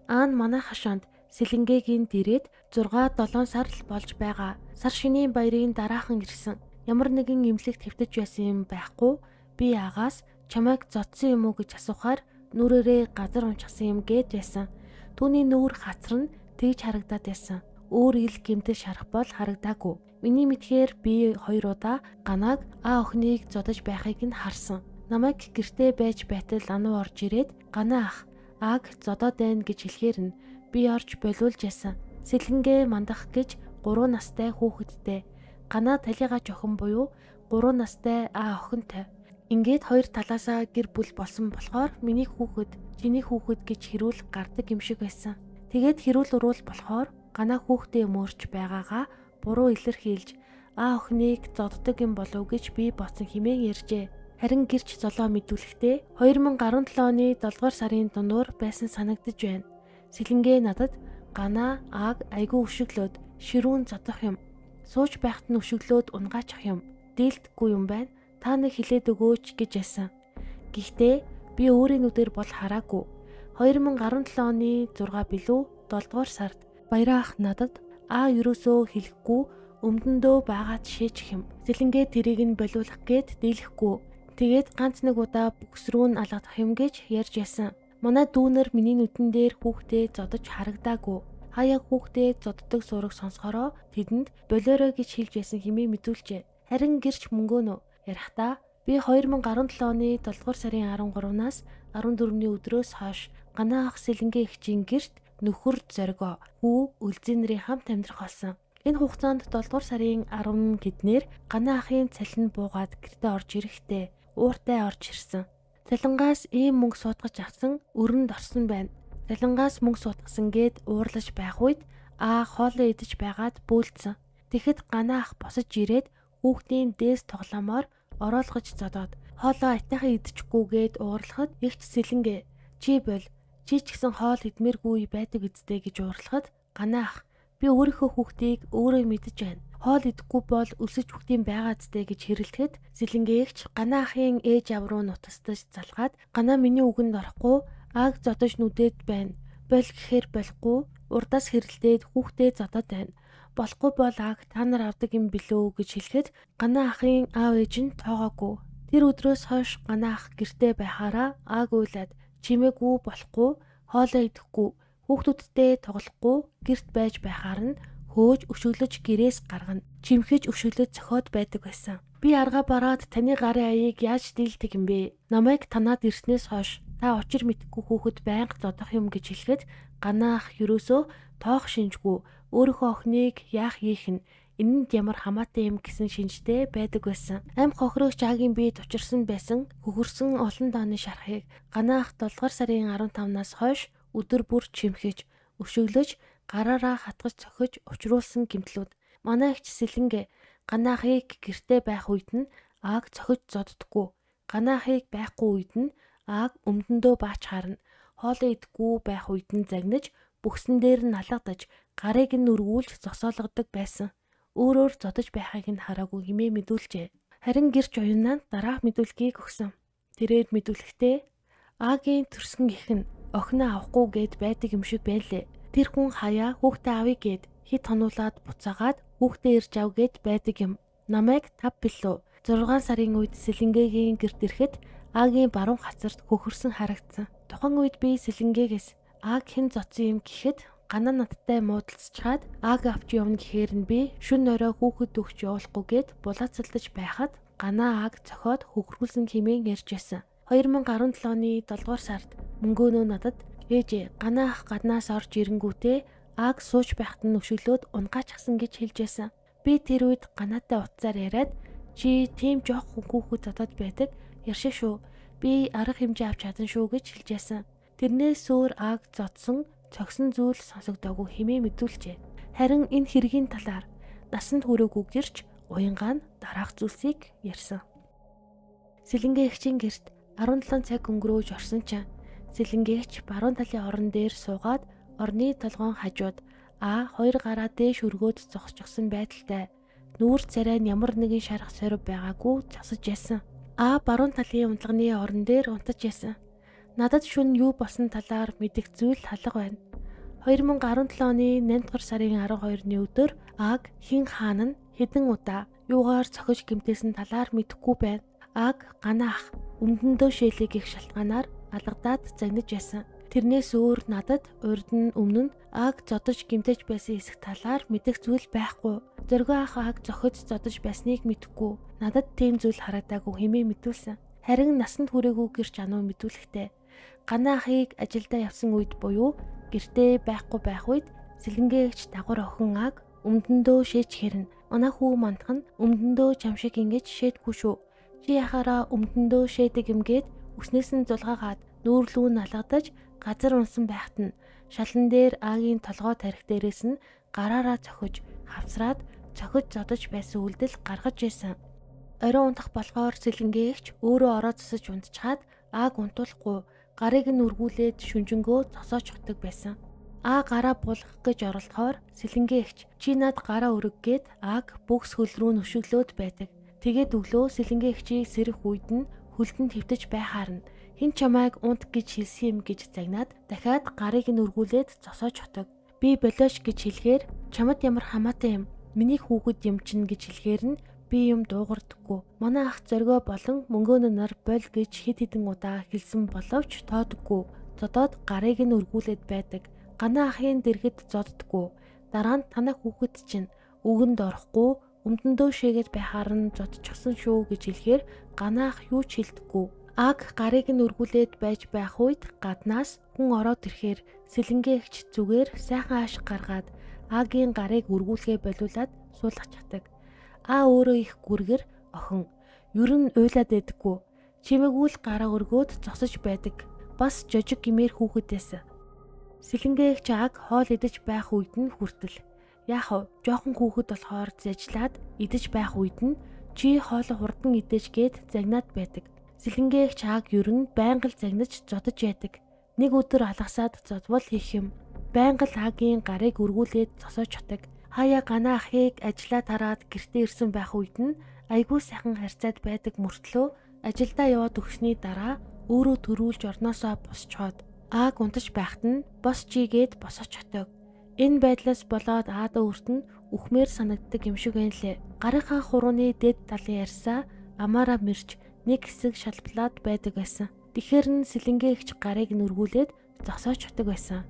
Нь манай хашаанд Сэлэнгээгийн дэрээд 6-7 сар л болж байгаа. Сар шинийн баярын дараахан ирсэн. Ямар нэгэн эмнэлэгт хэвтэж байсан юм байхгүй. Би агаас чамайг зодсон юм уу гэж асуухаар нүрээрээ газар унчсан юм гээд байсан. Түүний нүүр хацар нь тэгж харагдаад байсан. Өөр ил гэмтэл шарах бол харагдаагүй. Миний мэдхээр би 2 удаа ганааг охиныг зодож байхыг нь харсан. Намайг гэртээ байж байтал ануу орж ирээд ганаа ах ааг зодоод байна гэж хэлэхээр нь би орж болиулж ясан. Сэлэнгээ мандах гэж 3 настай хүүхэдтэй. Ганаа талигач охин буюу 3 настай охинтой. Ингээд 2 талаасаа гэр бүл болсон болохоор миний хүүхэд, чиний хүүхэд гэж хэрүүл гардаг юм шиг байсан. Тэгээд хэрүүл уруул болохоор ганаа хүүхдээ мөрч байгаагаа буруу илэрхийлж охиныг зоддог юм болов гэж би бодсон хэмээн ярьжээ. Харин гэрч золоо мэдүүлэхдээ 2017 оны 7 дугаар сарын дундуур байсан санагдаж байна. Сэлэнгээ надад ганаа ааг айгүй өшөглөөд ширүүн зодох юм. Сууж байхад нь өшөглөөд унгаачих юм. Дийлдэхгүй юм байна. Та нэг хэлээд өгөөч гэж ясан. Гэхдээ би өөрийн нүдээр бол хараагүй. 2017 оны 6 билүү 7 дугаар сард баяраа ах надад ерөөсөө хэлэхгүй өмдөндөө байгаа жишээчих юм. Сэлэнгээ тэрийг нь болиулах гээд дийлэхгүй. Тэгээд ганц нэг удаа бүкс рүү нь алгадах юм гэж ярьж ясан. Манай дүүнер миний нүдэн дээр хүүхдээ зодож харагдаагүй. Хаяа хүүхдээ зоддог сураг сонсохороо тэдэнд болоорой гэж хэлж ясан хэмээн мэдүүлжээ. Харин гэрч мөнгөөнөө ярихдаа би 2017 оны 7 дугаар сарын 13-наас 14-ний өдрөөс хойш ганаа ах Сэлэнгээ эгчийн гэрт нөхөр зоргоо хүү үлзий нарын хамт амьдрах болсон. Энэ хугацаанд 7 дугаар сарын 10 гэднэр ганаа ахын цалин буугаад гэртээ орж ирэхдээ ууртай орж ирсэн. Цалингаас ийм мөнгө суудгаж авсан өрөнд орсон байна. Цалингаас мөнгө суудгасан гээд уурлаж байх үед хоолоо идэж байгаад бөөлдсөн. Тэгэхэд ганаа ах босож ирээд хүүхдийн дээс тоглоомоор ороолгож зодоод хоолоо айтайхан идчихгүйгээд уурлахад эгч Сэлэнгээ чи бол чи ч гэсэн хоол идмээргүй байдаг үсттэй гэж уурлахад ганаа ах би өөрийнхөө хүүхдийг өөрөө мэдэж байна. Хоол идэхгүй бол өсөж хүүхдийн байгаа зүтэй гэж хэрэлдэхэд Сэлэнгээгч ганаа ахын ээж аав руу нутастаж залгаад ганаа миний үгэнд орохгүй ааг зодож нүдээд байна. Бол гэхээр болохгүй урдаас хэрэлдээд хүүхдээ зодоод байна. Болохгүй бол ааг та нар авдаг юм билүү гэж хэлэхэд ганаа ахын аав ээж нь тоогоогүй. Тэр өдрөөс хойш ганаа ах гэртээ байхаараа ааг уйлаад чимээгүй болохгүй хоолоо идэхгүй хүүхдүүдтэй тоглохгүй гэрт байж байхаар нь хөөж өшөглөж гэрээс гаргана. Чимхэж өшөглөж цохоод байдаг байсан. Би арга бараад таны гарын аяыг яаж дийлдэг юм бэ? Намайг танаад ирснээс хойш та учир мэдхгүй хүүхэд байнга зодох юм гэж хэлэхэд ганаа ах ерөөсөө тоох шинжгүй өөрийнхөө охиныг яах ийх нь энэнд ямар хамаатай юм гэсэн шинжтэй байдаг байсан. Ам хохирогч агийн бие тучирсан байсан хөхөрсөн олон дооны шархыг ганаа ах 7 дугаар сарын 15-наас хойш өдөр бүр чимхэж өшөглөж гараараа хатгаж цохиж учруулсан гэмтлүүд. Манай эгч Сэлэнгээ ганаа ахыг гэртээ байх үед нь ааг цохиж зоддггүй. Ганаа ахыг байхгүй үед нь ааг өмдөндөө баач харна. Хоолоо идэхгүй байх үед нь загнаж бүхсэн дээр нь алгадаж гарыг нь өргүүлж зогсоолгодог байсан. Өөрөөр зодож байхыг нь хараагүй хэмээн мэдүүлжээ. Харин гэрч оюунаа дараах мэдүүлгийг өгсөн. Тэрээр мэдүүлэхдээ аагийн төрсөн гэх нь охиноо авахгүй гээд байдаг юм шиг байлээ. Тэр хүн хаяа хүүхдээ авъя гээд хит хонуулаад буцаагаад хүүхдээ ирж ав гээд байдаг юм. Намайг 5 билүү 6 сарын үед Сэлэнгээгийн гэрт ирэхэд аагийн баруун хацарт хөхөрсөн харагдсан. Тухайн үед би Сэлэнгээгээс ааг хэн зодсон юм гэхэд ганаа надтай муудалцчаад ааг авч явна гэхээр нь би шүн орой хүүхэд өгч явуулахгүй гээд булаацалдаж байхад ганаа ааг цохоод хөхрүүлсэн хэмээн ярьж байсан. 2017 оны 7 дугаар сард мөнгөөнөө надад ээжээ ганаа ах гаднаас орж ирэнгүүтээ ааг сууж байхад нь өшөглөөд унгаачихсан гэж хэлж байсан. Би тэр үед ганаатай утсаар яриад чи тийм жоох хүүхэд зодоод байдаг яршиг шүү. Би арга хэмжээ авч чадсан шүү гэж хэлж байсан. Тэрнээс өөр ааг зодсон цогсон зүйл сонсогдоогүй хэмээн мэдүүлжээ. Харин энэ хэргийн талаар насанд хүрээгүй гэрч уянгаан дараах зүйлсийг ярьсан. Сэлэнгээ эгчийн гэрт 17 цаг өнгөрөөж орсон чинь Сэлэнгээгч баруун талын орон дээр суугаад орны толгоон хажууд 2 гараа дээш өргөөд зогсчихсон байдалтай. Нүүр царай нь ямар нэгэн шарах сорив байгаагүй засаж ясан. Баруун талын унтлагын орон дээр унтаж ясан. Надад шүн юу болсон талаар мэдэх зүйл халга байна. 2017 оны 8 дугаар сарын 12-ны өдөр Аг хин хаан нь хэдэн удаа юугаар цохиж гэмтээсэн талаар мэдэхгүй байна. Аг ганаах өмдөндөө шээлэг их шалтгаанаар алгадаад загнаж байсан. Тэрнээс өөр надад урд нь өмнө нь Аг зодож гэмтэж байсан хэсэг талаар мэдэх зүйл байхгүй. Зоргоо ах Аг зохиж зодож байсныг мэдэхгүй. Надад тийм зүйл харагдаагүй хэмээн мэдүүлсэн. Харин насанд хүрээгүй гэрч ануу мэдүүлэхтэй. Ганаахыг ажилдаа явсан үед буюу гэртээ байхгүй байх үед сэлэнгээгч дагвар охин Аг өмдөндөө шээж хэрнэ. Манай хүү мандах нь өмдөндөө чамшиг ингэж шээдгүй шүү. Чи яхаараа өмдөндөө шээдэг юмгээд үснээс нь зулгаагаад нүүрлүү нь алгадаж газар унсан байхад нь шалан дээр Агийн толгой тарих дээрээс нь гараараа цохиж хавцраад цохиж зодож байсан үйлдэл гаргаж байсан. Орой унтах болохоор сэлэнгээгч өөрөө ороо засаж унтчихад Аг унтуулахгүй гарыг нь үргүүлээд шүнжэнгөө зосоож хотог байсан. Гараа булгах гэж оролдохоор сэлэнгээгч чи над гараа өргөгээд Аг бүгс хөл рүү нүшиглөөд байдаг. Тэгээд өглөө сэлэнгээгчийг сэрэх үед нь хөлдөнд хөвтөж байхаар нь хэн чамайг унт гэж хэлсэн юм гэж загнаад дахиад гарыг нь өргүүлээд зосоож хотог. Би болооч гэж хэлэхээр чамд ямар хамаатай юм? Миний хүүхэд юм чинь гэж хэлэхээр нь би юм дуугардаггүй. Манай ах зоргоо болон мөнгөөнө нар бол гэж хэд хэдэн удаа хэлсэн боловч тоодоггүй. Зодоод гарыг нь өргүүлээд байдаг. Ганаа ахын дэргэд зоддггүй. Дараа нь танаа хүүхэд чинь өгөнд орохгүй өмдөндөө шээгээд байхаар нь зодчихсон шүү гэж хэлэхээр ганаа ах юу ч хэлдэггүй. Аг гарыг нь өргүүлээд байж байх үед гаднаас хүн ороод ирэхээр сэлэнгээгч зүгээр сайхан ааш гаргаад Агийн гарыг өргүүлгээ болиулаад суулгачихдаг. Өөрөө их гүргэр охин. Ер нь уйлаад байдаггүй. Чимээгүй л гараа өргөөд зогсож байдаг. Бас жожиг гимээр хүүхэдээс. Сэлэнгээгч Аг хоол идэж байх үед нь хүртэл. Яах вэ? Жохон хүүхэд болохоор зажлаад идэж байх үед нь чи хоолоо хурдан идэж гээд загнаад байдаг. Сэлэнгээгч Аг ер нь байнга л загнаж зодож байдаг. Нэг өдөр алгасаад зодвол хийх юм. Байнга л Агийн гарыг өргүүлээд зосоож хотог. Хаяа ганаа ахыг ажлаа тараад гэртээ ирсэн байх үед нь айгүй сайхан харьцаад байдаг мөртлөө ажилдаа яваад өгсөний дараа өөрөө төрүүлж орноосоо босчоод Аг унтаж байхад нь бос чигээд босооч хотог. Энэ байдлаас болоод Аада өөрт нь үхмээр санагддаг юм шиг байна лээ. Гарынхаа хурууны дэд талын ярьсаа амаараа мэрч нэг хэсэг шалблаад байдаг байсан. Тэгэхэр нь сэлэнгээгч гарыг нүргүүлээд зогсооч хотог байсан.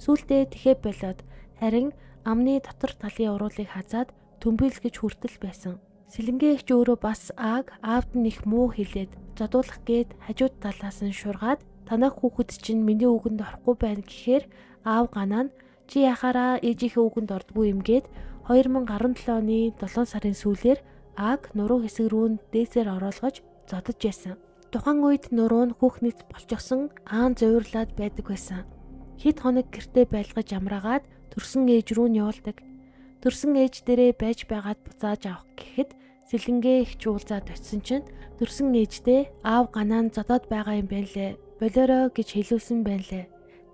Сүүлдээ тэхээ болоод харин амны дотор талын уруулыг хазаад төмбөлгөж хүртэл байсан. Сэлэнгээгч өөрөө бас Аг аавд нь их муу хэлээд зодуулах гээд хажууд талаас нь шургаад танаа хүүхэд чинь миний үгэнд орохгүй байна гэхээр аав ганаа нь чи яхаараа ээжийнхээ үгэнд ордгүй юм гээд 2017 оны 7 сарын сүүлээр Аг нуруу хэсэг рүү дээсээр оруулгаж зодож байсан. Тухайн үед нуруу нь хүүхнийц болчихсон аан зовирлаад байдаг байсан. Хэд хоног гэртээ байлгаж амраагаад төрсөн ээж рүү нь явуулдаг. Төрсөн ээж дээрээ байж байгаад буцааж авах гэхэд сэлэнгээгч уулзаад очисон чинь төрсөн ээждээ аав ганаа нь зодоод байгаа юм байна лээ. Болоорой гэж хэлүүлсэн байна лээ.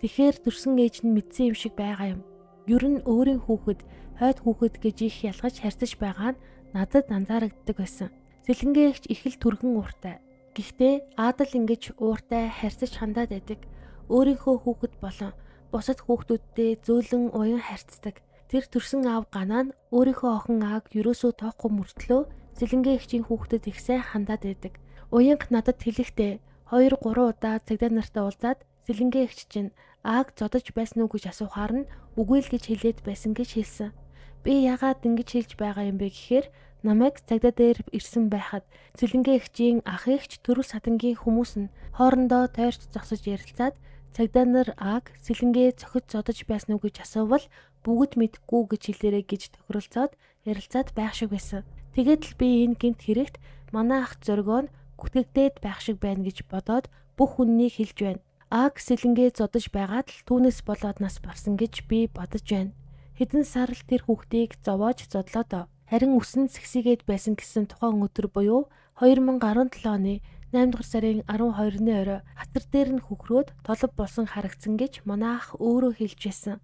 Тэгэхээр төрсөн ээж нь мэдсэн юм шиг байгаа юм. Ер нь өөрийн хүүхэд, хойд хүүхэд гэж их ялгаж харьцаж байгаа нь надад анзаарагддаг байсан. Сэлэнгээгч их л түргэн ууртай. Гэхдээ Аадал ингэж ууртай харьцаж хандаад байдаг. Өөрийнхөө хүүхэд болон бусад хүүхдүүдтэй зөөлөн уян харьцдаг. Тэр төрсөн аав ганаа нь өөрийнхөө охин Аг ерөөсөө тоохгүй мөртлөө сэлэнгээгчийн хүүхдэд их сайн хандаад байдаг. Уянг надад хэлэхдээ 2-3 удаа цагдаа нартай уулзаад сэлэнгээгч чинь Аг зодож байсан уу гэж асуухаар нь үгүй л гэж хэлээд байсан гэж хэлсэн. Би яагаад ингэж хэлж байгаа юм бэ гэхээр намайг цагдаа дээр ирсэн байхад сэлэнгээгчийн ах эгч төрөл садангийн хүмүүс нь хоорондоо тойрч зогсож ярилцаад цагдаа нар Аг сэлэнгээ цохиж зодож байсан уу гэж асуувал бүгд мэдгүй гэж хэлээрэй гэж тохиролцоод ярилцаад байх шиг байсан. Тэгээд л би энэ гэмт хэрэгт манай ах зоргоо нь гүтгэгдээд байх шиг байна гэж бодоод бүх үннийг хэлж байна. Аг сэлэнгээ зодож байгаад л түүнээс болоод нас барсан гэж би бодож байна. Хэдэн сар л тэр хүүхдийг зовоож зодлоо доо. Харин үсэн сэгсийгээд байсан гэсэн тухайн өдөр буюу 2017 оны 8 дугаар сарын 12-ны орой хатар дээр нь хөхрөөд толб болсон харагдсан гэж манай ах өөрөө хэлж байсан.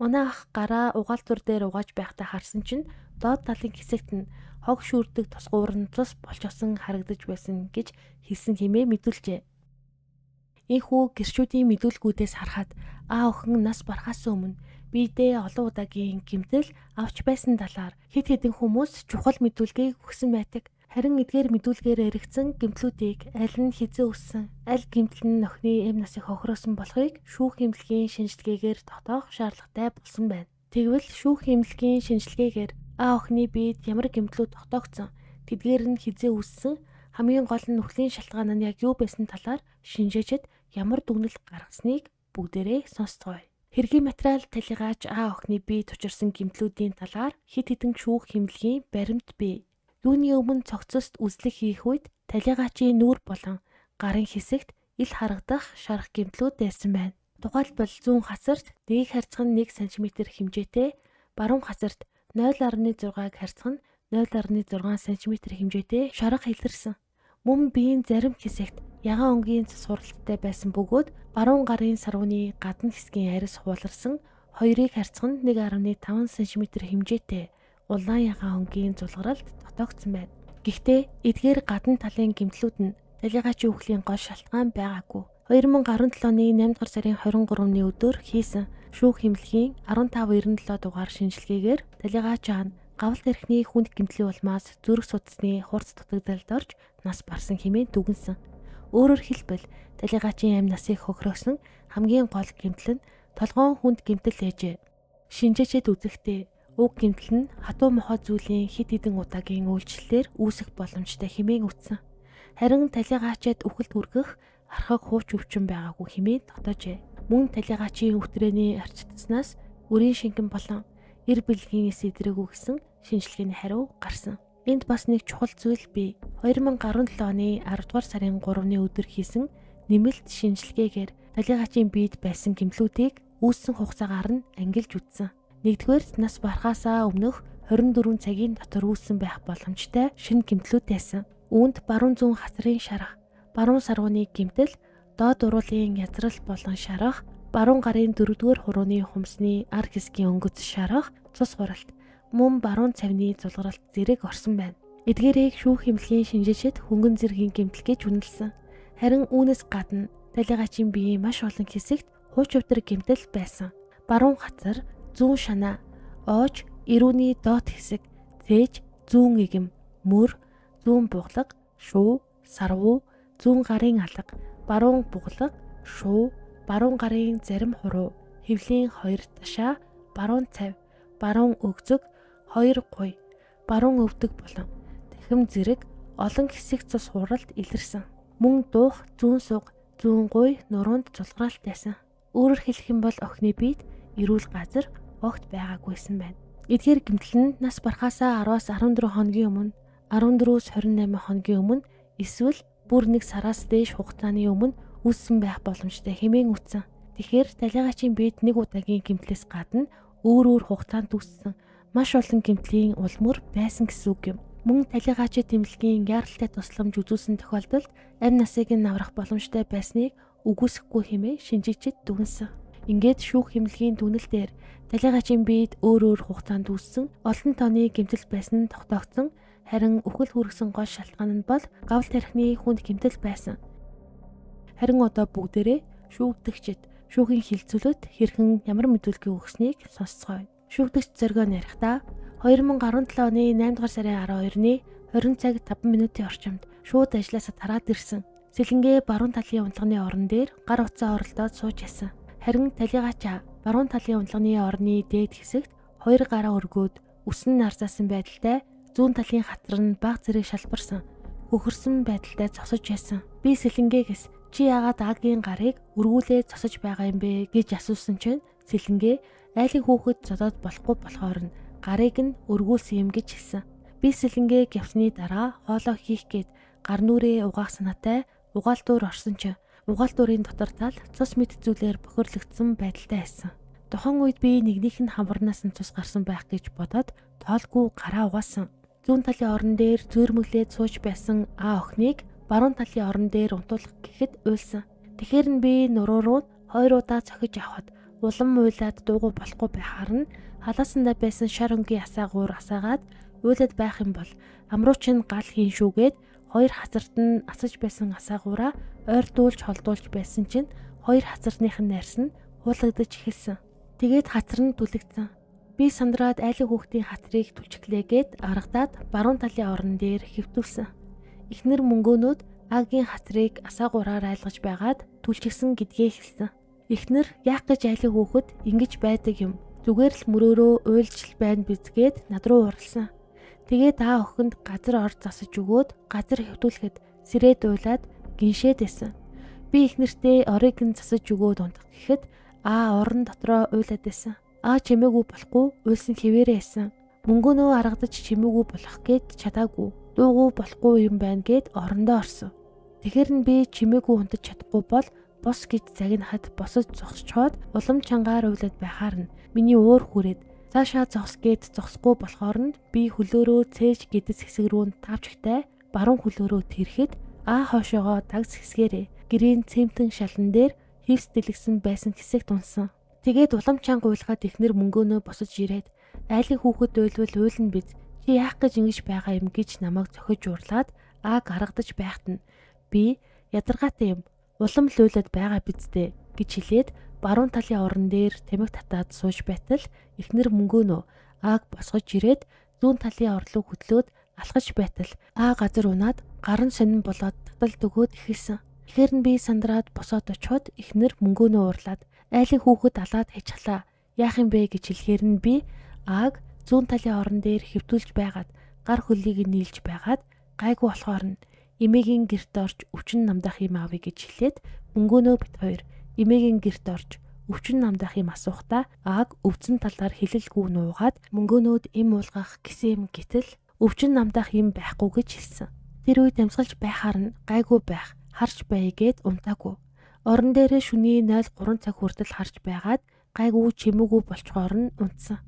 Манай ах гараа угаалтур дээр угааж байхдаа харсан чинь доод талын хэсэгт нь хог шүрдэг тусгуур нь цус болчихсон харагдаж байсан гэж хэлсэн хэмээн мэдүүлжээ. Ийхүү гэрчүүдийн мэдүүлгүүдээс харахад аав охин нас барахаас өмнө биедээ олон удаагийн гэмтэл авч байсан талаар хэд хэдэн хүмүүс чухал мэдүүлгийг өгсөн байдаг. Харин эдгээр мэдүүлгээр эргэцэн гэмтлүүдийг аль нь хизээ өссөн, аль гэмтэл нь охины эм насыг хохироосон болохыг шүүх эмнэлгийн шинжилгээгээр тогтоох шаардлагатай болсон байна. Тэгвэл шүүх эмнэлгийн шинжилгээгээр охины биед ямар гэмтлүүд тогтоогдсон, тэдгээр нь хизээ өссөн, хамгийн гол нь үхлийн шалтгаан нь яг юу байсан талаар шинжээчид ямар дүгнэлт гаргасныг бүгдээрээ сонсцгоё. Хэргийн материал талигаач охины биед учирсан гэмтлүүдийн талаар хэд хэдэн шүүх эмнэлгийн баримт бий. Юуны өмнө цогцост үзлэг хийх үед талигаачийн нүүр болон гарын хэсэгт ил харагдах шарах гэмтлүүд байсан байна. Тухайлбал зүүн хацарт нэгийг харьцах нь 1 см хэмжээтэй, баруун хацарт 0.6-г харьцах нь 0.6 см хэмжээтэй шарах илэрсэн. Мөн биеийн зарим хэсэгт ягаан өнгийн цас хуралдтай байсан бөгөөд баруун гарын сарвны гадна хэсгийн арьс хууларсан, хоёрыг харьцах нь 1.5 см хэмжээтэй улаан ягаан өнгийн зулгаралд тогтоогдсон байна. Гэхдээ эдгээр гадна талын гэмтлүүд нь талигаачийн үхлийн гол шалтгаан байгаагүй. 2017 оны 8 дугаар сарын 23-ны өдөр хийсэн шүүх эмнэлгийн 1597 дугаар шинжилгээгээр талигаач аав гавлт эрхний хүнд гэмтлийн улмаас зүрх судасны хурц дутагдалд орж нас барсан хэмээн дүгнсэн. Өөрөөр хэлбэл талигаачийн амь насыг хохироосон хамгийн гол гэмтэл нь толгоон хүнд гэмтэл ээжээ. Шинжээчид үзэхдээ уг гэмтэл нь хатуу мохоо зүйлийн хэд хэдэн удаагийн үйлчлэлээр үүсэх боломжтой хэмээн үтсэн. Харин талигаачид үхэлд хүргэх архаг хууч өвчин байгаагүй хэмээн тогтоожээ. Мөн талигаачийн өвтрээний арчдснаас үрийн шингэн болон эр бэлгийн эс идрээгүй гэсэн шинжилгээний хариу гарсан. Энд бас нэг чухал зүйл бий. 2017 оны 10 дугаар сарын 3-ны өдөр хийсэн нэмэлт шинжилгээгээр талигаачийн биед байсан гэмтлүүдийг үүссэн хугацаагаар нь ангилж үзсэн. Нэгдүгээр нас барахаасаа өмнөх 24 цагийн дотор үүссэн байх боломжтой шинэ гэмтлүүд байсан. Үүнд баруун зүүн хацрын шарах, баруун сарвны гэмтэл, доод уруулын язрал болон шарах, баруун гарын 4-р хурууны хумсны ар хэсгийн өнгөц шарах, цус хуралт, мөн баруун цавны зулгаралт зэрэг орсон байна. Эдгээрийг шүүх эмнэлгийн шинжээчид хөнгөн зэргийн гэмтэл гэж үнэлсэн. Харин үүнээс гадна талигаачийн биеийн маш олон хэсэгт хууч өвдөр гэмтэл байсан. Баруун хацар, зүүн шанаа, оож, эрүүний доот хэсэг, цээж, зүүн игэм, мөр, зүүн буглаг, шуу, сарвуу, зүүн гарын алга, баруун буглаг, шуу, баруун гарын зарим хуруу, хэвлийн 2 ташаа, баруун цав, баруун өгзөг, 2 гуй, баруун өвдөг болон дахим зэрэг олон хэсэг цус хуралд илэрсэн. Мөн дуух, зүүн суг, зүүн гуй нуруунд зулгаалт байсан. Өөрөөр хэлэх юм бол охины биед эрүүл газар огт байгаагүйсэн байна. Эдгээр гэмтэл нь нас барахаасаа 10-аас 14 хоногийн өмнө, 14-өөс 28 хоногийн өмнө эсвэл бүр 1 сараас дээш хугацааны өмнө үүссэн байх боломжтой хэмээн үтсэн. Тэгэхээр талигаачийн биед нэг удаагийн гэмтлээс гадна өөр хугацаанд үүссэн маш олон гэмтлийн улмөр байсан гэсэн үг юм. Мөн талигаачид тэмлэгийн яаралтай тусламж үзүүлсэн тохиолдолд амь насыг нь аврах боломжтой байсныг үгүйсэхгүй хэмээн шинжээчид дүгнсэн. Ингээд шүүх эмнэлгийн дүгнэлтээр талигаачийн биед өөр хугацаанд үүссэн олон тооны гэмтэл байсан нь тогтоогдсон. Харин үхэл хүргэсэн гол шалтгаан нь бол гавлт эрхний хүнд гэмтэл байсан. Харин одоо бүгдээрээ шүүгдэгчид шүүхийн хилцүүлэлт хэрхэн ямар мэдүүлгийг өгснийг сонсцгоё. Шүүгдэгч зоргоо ярихдаа 2017 оны 8 дугаар сарын 12-ны 20 цаг 5 минутын орчимд шууд ажлаасаа тараад ирсэн. Сэлэнгээ баруун талын унтлагын орон дээр гар утсаа оролдоод сууж ясан. Харин талигаачаа баруун талын унтлагын орны дээд хэсэгт 2 гараа өргөөд үсэн нарзаасан байдалтай, зүүн талын хатар нь баг зэрэг шалбарсан, хөхөрсөн байдалтай зогсож байсан. Би сэлэнгээс чи яагаад агийн гарыг өргүүлээд зогсож байгаа юм бэ гэж асуусан чинь сэлэнгээ айлын хүүхэд зодоод болохгүй болохоор нь гарыг нь өргүүлсэн юм гэж хэлсэн. Би сэлэнгээ гявсны дараа хоолоо хийх гээд гар нүрээ угаах санаатай угаалтуур орсон чинь угаалтуурын дотор тал цус мэт зүйлээр бохирлогдсон байдалтай байсан. Тухайн үед би нэгнийх нь хамарнаас нь цус гарсан байх гэж бодоод тоолгүй гараа угаасан. Зүүн талын орон дээр зөөрмөглээд сууж байсан охиныг баруун талын орон дээр унтуулах гэхэд уйлсан. Тэгэхэр нь би нуруу руу 2 удаа цохиж авахад улам уйлаад дуугүй болохгүй байхаар нь халаасандаа байсан шар өнгийн асаагуур асаагаад уйлаад байх юм бол амрууч нь гал хийн шүүгээд 2 хацарт нь асаж байсан асаагуураа ойртуулж холдуулж байсан чинь 2 хацартных нь нарс нь хуулагдаж эхэлсэн. Тэгээд хацар нь түлэгдсэн. Би сандраад айлын хүүхдийн хацрыг түлчглээгээд аргадаад баруун талын орон дээр хэвтүүлсэн. Эхнэр мөнгөөнүүд Агийн хацрыг асаагуураар айлгаж байгаад түлчгсэн гэдгээ хэлсэн. Эхнэр яах гэж айлын хүүхэд ингэж байдаг юм. Зүгээр л мөрөөрөө уйлжл байна бизгээд над руу уралсан. Тэгээд та охинд газар орж засаж өгөөд газар хэвтүүлэхэд сэрээд уйлаад гиншээд байсан. Би эхнэртээ орыг нь засаж өгөөд унтах гэхэд орон дотроо уйлаад байсан. Чимээгүй болохгүй уйлсан хിവэрээ байсан. Мөнгөөнөө аргадаж чимээгүй болох гээд чадаагүй. Дуугүй болохгүй юм байна гэд орондоо орсон. Тэгэхэр нь би чимээгүй унтаж чадахгүй бол бос гэж загнахад босож зогсчоод улам чангаар уйлаад байхаар нь миний уур хүрээд цаашаа зогс гээд зогсохгүй болохоор нь би хөлөөрөө цээж гэдэс хэсэг рүү тавчигтай баруун хөлөөрөө тэрэхэд хоошоогоо дагс хэсгээрээ гэрийн цэмтэн шалан дээр хивс дэлгсэн байсан хэсэгт унсан. Тэгээд улам чанга уйлгаад эхнэр мөнгөөнөө босож ирээд айлын хүүхэд уйлвал уйлна биз. Чи яах гэж ингэж байгаа юм гэж намайг зохиж уурлаад гаргадаж байхад нь би ядаргаатай юм. Улам л уйлаад байгаа биздээ гэж хэлээд баруун талын орон дээр тамхи татаад сууж байтал эхнэр мөнгөөнөө босгож ирээд зүүн талын орлог хөдлөөд алхаж байтал газар унаад гарын сонин болоод таталт өгөөд эхэлсэн. Тэгэхээр нь би сандраад босоод очиод эхнэр мөнгөөнөө уурлаад айлын хүүхэд алаад хичглаа. Яах юм бэ гэж хэлэхээр нь би зүүн талын орон дээр хэвтүүлж байгаад гар хөлийг нийлж байгаад гайгүй болохоор нь эмээгийн герт орж өвчин намдах юм авъя гэж хэлээд мөнгөөнөө бит хоёр эмээгийн герт орж өвчин намдах юм асуухтаа өвцөн талаар хэлэлгүй нуугаад мөнгөөнөөд эм уулгах гэсэн юм гэтэл өвчин намдах юм байхгүй гэж хэлсэн. Тэр үед амьсгалж байхаар нь гайгүй байх харж бай гэд унтаагүй. Орон дээрээ шөнийн 03 цаг хүртэл харж байгаад гайгүй чимээгүй болчгоор нь унтсан.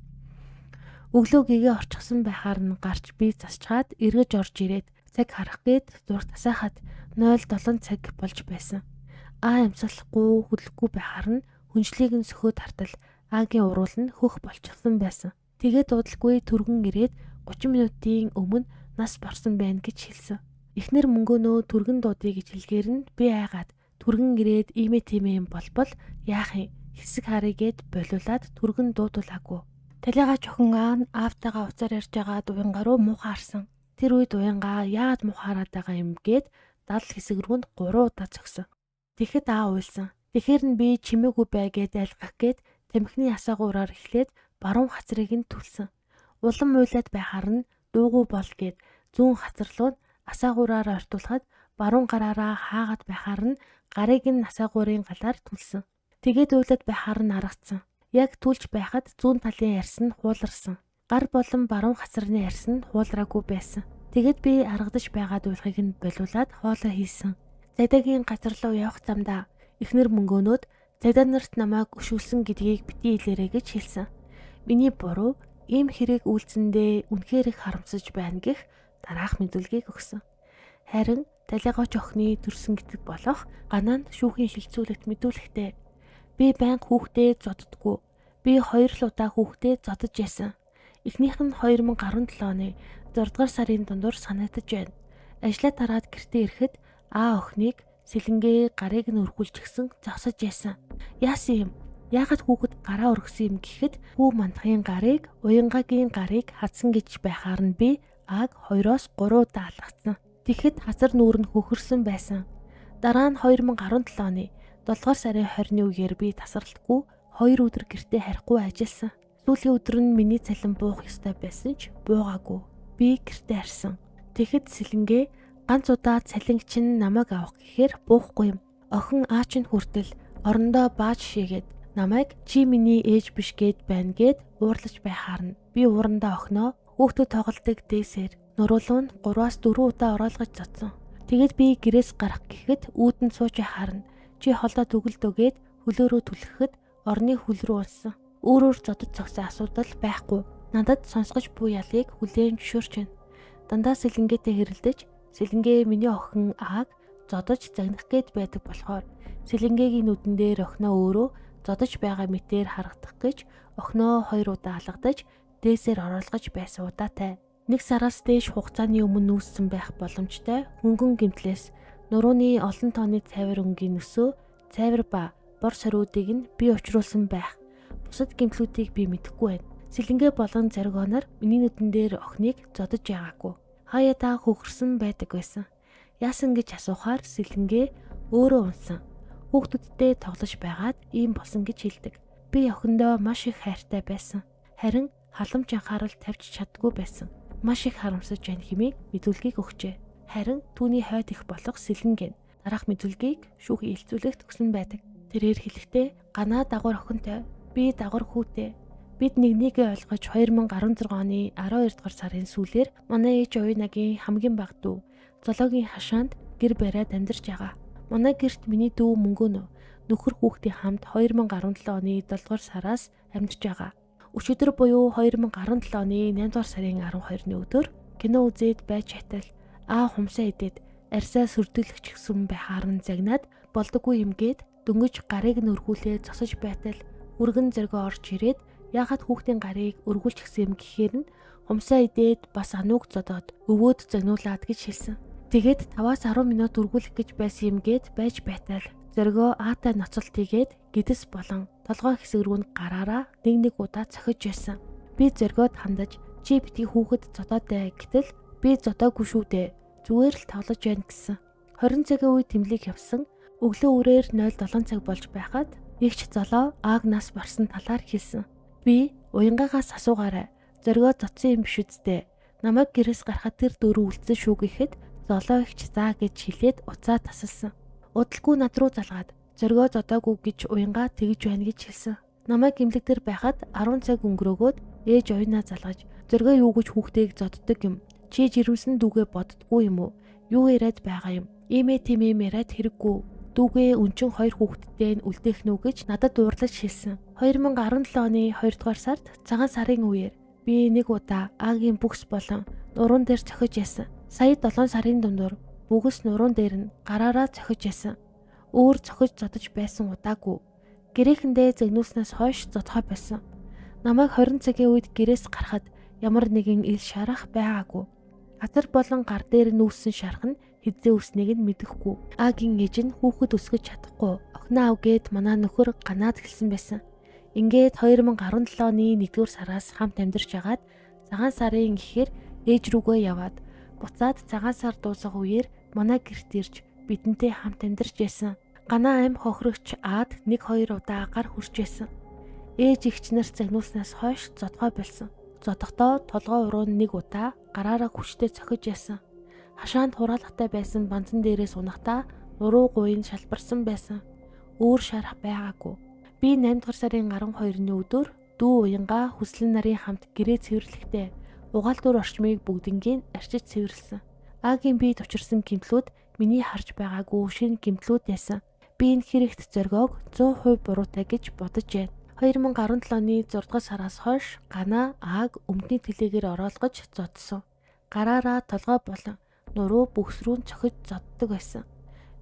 Өглөө гэгээ орчихсон байхаар нь гарч би засчаад эргэж орж ирээд цаг харах гээд зураг тасаахад 07 цаг болж байсан. Амьсгалахгүй хөдлөхгүй байхаар нь хүншлийг нь сөхөөд хартал Агийн уруул нь хөх болчихсон байсан. Тэгээд дуудалгүй түргэн ирээд 30 минутын өмнө нас барсан байна гэж хэлсэн. Эхнэр мөнгөөнөө түргэн дуудъя гэж хэлгээр нь би айгаад түргэн ирээд тиймээ юм болбол яах юм хэсэг харъя гэд болиулаад түргэн дуудуулаагүй. Талигаа чохин аавтайгаа уцаар ярьж байгаад уянгаа руу муухай харсан. Тэр үед уянгаа яагаад муухай хараад байгаа юм гэд дал хэсэг рүү 3 удаа зогсон. Тэгэхэд уйлсан. Тэгэхэр нь би чимээгүй бай гэд айлгах гээд тамхины асаагуураар эхлээд баруун хацрыг нь түлсэн. Улам уйлаад байхаар нь дуугүй бол гэд зүүн хацар руу асаагуураар ортуулахад баруун гараараа хаагаад байхаар нь гарыг нь асаагуурын галаар түлсэн. Тэгээд уйлаад байхаар нь аргацсан. Яг түлж байхад зүүн талын ярьс нь хууларсан. Гар болон баруун хацрын ярьс нь хуулраагүй байсан. Тэгэд би аргадаж байгаад уйлахыг нь болиулаад хоолоо хийсэн. Цагдаагийн газар руу явах замдаа эхнэр мөнгөөнөөд цагдаа нарт намайг өшүүлсэн гэдгийг битгий хэлээрэй гэж хэлсэн. Миний буруу ийм хэрэг үйлцэндээ үнэхээр их харамсаж байна гэх дараах мэдүүлгийг өгсөн. Харин талигач охины төрсөн гэдэг болох ганаанд шүүхийн шилцүүлэгт мэдүүлэхдээ би байнга хүүхдээ зоддггүй. Би 2 удаа хүүхдээ зодож яасан. Эхнийх нь 2017 оны 6 дугаар сарын дундуур санагдаж байна. Ажлаа тараад гэртээ ирэхэд охиныг сэлэнгээ гарыг нь өргүүлчихсэн зогсож яасан. Яасан юм? Яагаад хүүхэд гараа өргөсөн юм гэхэд хүү мандахын гарыг уянгагийн гарыг хадсан гэж байхаар нь би 2-3 удаа алгацсан. Тэгэхэд хазар нүүр нь хөхөрсөн байсан. Дараа нь 2017 оны 7 дугаар сарын 20-ны үеэр би тасралтгүй 2 өдөр гэртээ харихгүй ажилласан. Сүүлийн өдөр нь миний цалин буух ёстой байсан ч буугаагүй. Би гэртээ харсан. Тэгэхэд сэлэнгээ ганц удаа цалинч нь намайг авах гэхээр буухгүй юм. Охин чинь хүртэл орондоо бааж шигээд намайг чи миний ээж биш гэд байна гэд уурлаж байхаар нь би уурандаа охиноо хүүхдүүд тоглодог дээсээр нуруулуун 3-4 удаа ороолгож зодсон. Тэгэд би гэрээс гарах гэхэд үүдэн сууж байхаар нь чи холдоо төгөлдөөгээд хөлөөрөө түлхэхэд орны хөл рүү унсан. Өөрөөр зодод цогсон асуудал байхгүй. Надад сонсгож буй ялыг хүлээн зөвшөөрч байна. Дандаа сэлэнгээтэй хэрэлдэж сэлэнгээ миний охин зодож загнах гээд байдаг болохоор сэлэнгээгийн нүдэн дээр охиноо өөрөө зодож байгаа мэтээр харагдах гэж охиноо 2 удаа алгадаж дээсээр ороолгож байсан удаатай. 1 сараас дээш хугацааны өмнө үүссэн байх боломжтой хөнгөн гэмтлээс нурууны олон тооны цайвар өнгийн нөсөө цайвар ба бор сориудыг нь би учруулсан байх. Бусад гэмтлүүдийг би мэдэхгүй байна. Сэлэнгээ болон зоригоноор миний нүдэн дээр охиныг зодож байгаагүй. Хаяа та хөхөрсөн байдаг байсан. Яасан гэж асуухаар сэлэнгээ өөрөө унсан. Хүүхдүүдтэй тоглож байгаад ийм болсон гэж хэлдэг. Би охиндоо маш их хайртай байсан. Харин халамж анхаарал тавьж чаддгүй байсан. Маш их харамсаж байна хэмээн мэдүүлгийг өгчээ. Харин түүний хойд их болох сэлэнгээ дараах мэдүүлгийг шүүх ээлжүүлэх төгсөн байдаг. Тэрээр хэлэхдээ ганаа дагвар охинтой, би дагвар хүүтэй. Бид нэгнийгээ ойлгож 2016 оны 12 дугаар сарын сүүлээр манай ээж Уянагийн хамгийн баг дүү зоологийн хашаанд гэр бариад амьдарч байгаа. Манай гэрт миний дүү Мөнгөнөө нөхөр хүүхдийн хамт 2017 оны 7 дугаар сараас амьдарч байгаа. Өчигдөр буюу 2017 оны 8 дугаар сарын 12-ны өдөр кино үзээд байж хатал хумсаа идээд арьсаа сүрдүүлэгч гсэн байхаар нь загнаад болдоггүй юмгээд дөнгөж гарыг нь өргүүлээ зосож байтал өргөн зөргөө орж ирээд яагаад хүүхдийн гарыг өргүүлж гсэн юм гэхээр нь хумсаа идээд бас анууг зодоод өвөөд загнуулаад гэж хэлсэн. Тэгээд 5-10 минут өргүүлэх гэж байсан юмгээд байж байтал зөргөө аатай ноцолт хийгээд гэдэс болон толгой хэсэг рүү нь гараараа нэг удаа цохиж байсан. Би зөргөөд хандаж чи битгий хүүхэд зодоотой гэтэл би зодоогүй шүү дээ. Зүгээр л тоглож байна гэсэн. 20 цагийн үед тэмлэг явсан. Өглөө үрээр 07 цаг болж байхад эгч золоо ааг нас барсан талаар хэлсэн. Би уянгаагаас асуугаарай. Зөргөө зодсон юм биш үсттэй. Намайг гэрээс гарахад тэр дөрөв үлдсэн шүү гэхэд золоо эгч заа гэж хэлээд уцаа тасалсан. Удалгүй над руу залгаад зөргөө зодоогүй гэж уянгаа тэгж байна гэж хэлсэн. Намайг гимлэг дээр байхад 10 цаг өнгөрөөгөөд ээж уянаа залгаж зөргөө юу гэж хүүхдийг зодддаг юм. Чи жирэмсэн дүүгээ боддггүй юм уу? Юу яриад байгаа юм? Иймээ тиймээ яриад хэрэггүй. Дүүгээ өнчин 2 хүүхэдтэй нь үлдээх нү гэж надад уурлаж хэлсэн. 2017 оны 2 дугаар сард цагаан сарын үеэр би нэг удаа аагийн бүкс болон нуруунд дээр цохиж яасан. Сая 7 сарын дундуур бүкс нуруунд дээр нь гараараа цохиж яасан. Өөр цохиж зодож байсан удаагүй. Гэрээхэндээ загнуулснаас хойш зодохоо байсан. Намайг 20 цагийн үед гэрээс гарахад ямар нэгэн ил шарах байгаагүй. Газар болон гар дээр нүүсэн шарах нь хэзээ үснийг нь мэдэхгүй. Аагийн ээж нь хүүхэд өсгөж чадахгүй. Охиноо авгээд манай нөхөр ганаад хэлсэн байсан. Ингээд 2017 оны 1-р сараас хамт амьдарч агаад цагаан сарын гэхээр ээж рүүгээ яваад буцаад цагаан сар дуусах үеэр манай гэрт ирж бидэнтэй хамт амьдарч байсан. Ганаа амь хохирогч аад 1-2 удаа гар хүрч байсан. Ээж эгч нарт загнуулснаас хойш зодгоо болсон. Зодохдоо толгой уруу нэг удаа гараараа хүчтэй цохиж яасан. Хашаанд хураалгатай байсан банцан дээрээс унахдаа уруу гуйн шалбарсан байсан. Өөр шарах байгаагүй. Би 8 дугаар сарын 12-ны өдөр дүү уянгаа хүслэн нарын хамт гэрээ цэвэрлэхдээ угаал дүр орчмыг бүгднгийн арчиж цэвэрлсэн. Аагийн биед учирсан гэмтлүүд миний харж байгаагүй шинэ гэмтлүүд байсан. Би энэ хэрэгт зоргоог 100% буруутай гэж бодож байна. 2017 оны 6 дугаар сараас хойш ганаа ааг өмдний тэлээгээр ороолгож зодсон. Гараараа толгой болон нуруу бүхс рүү цохиж зоддог байсан.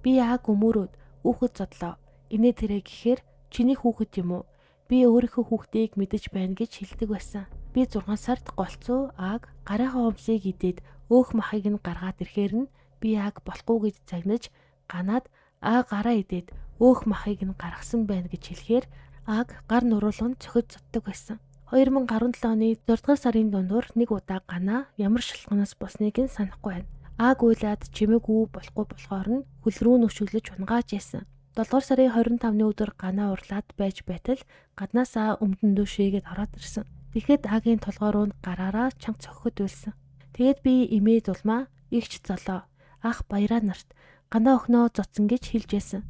Би ааг өмөрөөд хүүхэд зодлоо. Инээ тэрэ гэхээр чиний хүүхэд юм уу? Би өөрийнхөө хүүхдийг мэдэж байна гэж хэлдэг байсан. Би 6 сард голцоо ааг гарынхаа өмсийг идээд өөх махыг нь гаргаад ирэхээр нь би ааг болохгүй гэж загнаж ганаад ааг гараа идээд өөх махыг нь гаргасан байна гэж хэлэхээр ааг гар нуруулганд цохиж зоддог байсан. 2017 оны 4 дугаар сарын дундуур нэг удаа ганаа ямар шалханаас босныг нь санахгүй байна. Ааг уйлаад чимээгүй болохгүй болохоор нь хөл рүү нүшиглэж унгааж яасан. 7 дугаар сарын 25-ны өдөр ганаа урлаад байж байтал гаднаасаа өмдөн дүүшээгээд ороод ирсэн. Тэгэхэд аагийн толгой руу гараараа чанга цохиход байлсан. Тэгэд би имээд улмаа игч золоо ах баяраа нарт ганаа охиноо зодсон гэж хэлж байсан.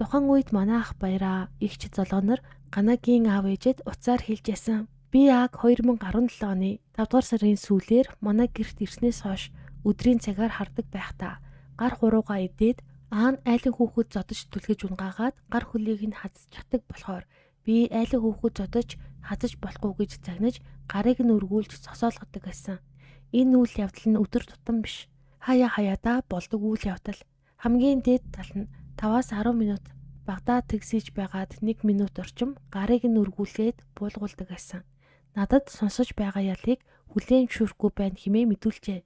Тухайн үед манай ах баяраа игч золоонор ганаагийн аав ээжэд уцаар хэлж байсан. Би ааг 2017 оны 5 дугаар сарын сүүлээр манай гэрт ирснээс хойш өдрийн цагаар хардаг байхдаа гар хуруугаа идээд аан айлын хүүхэд зодож түлхэж унгаагаад гар хөлийг нь хадаж чаддаг болохоор би айлын хүүхэд зодож хадаж болохгүй гэж загнаж гарыг нь өргүүлж сосоолгодог байсан. Энэ үйл явдал нь өдөр тутам биш. Хаяа хаяада болдог үйл явдал. Хамгийн дээд тал нь 5-10 минут багадаа тэгсэж байгаад 1 минут орчим гарыг нь өргүүлээд буулгуулдаг байсан. Надад сонсож байгаа ялыг хүлээн зөвшөөрөхгүй байна хэмээн мэдүүлжээ.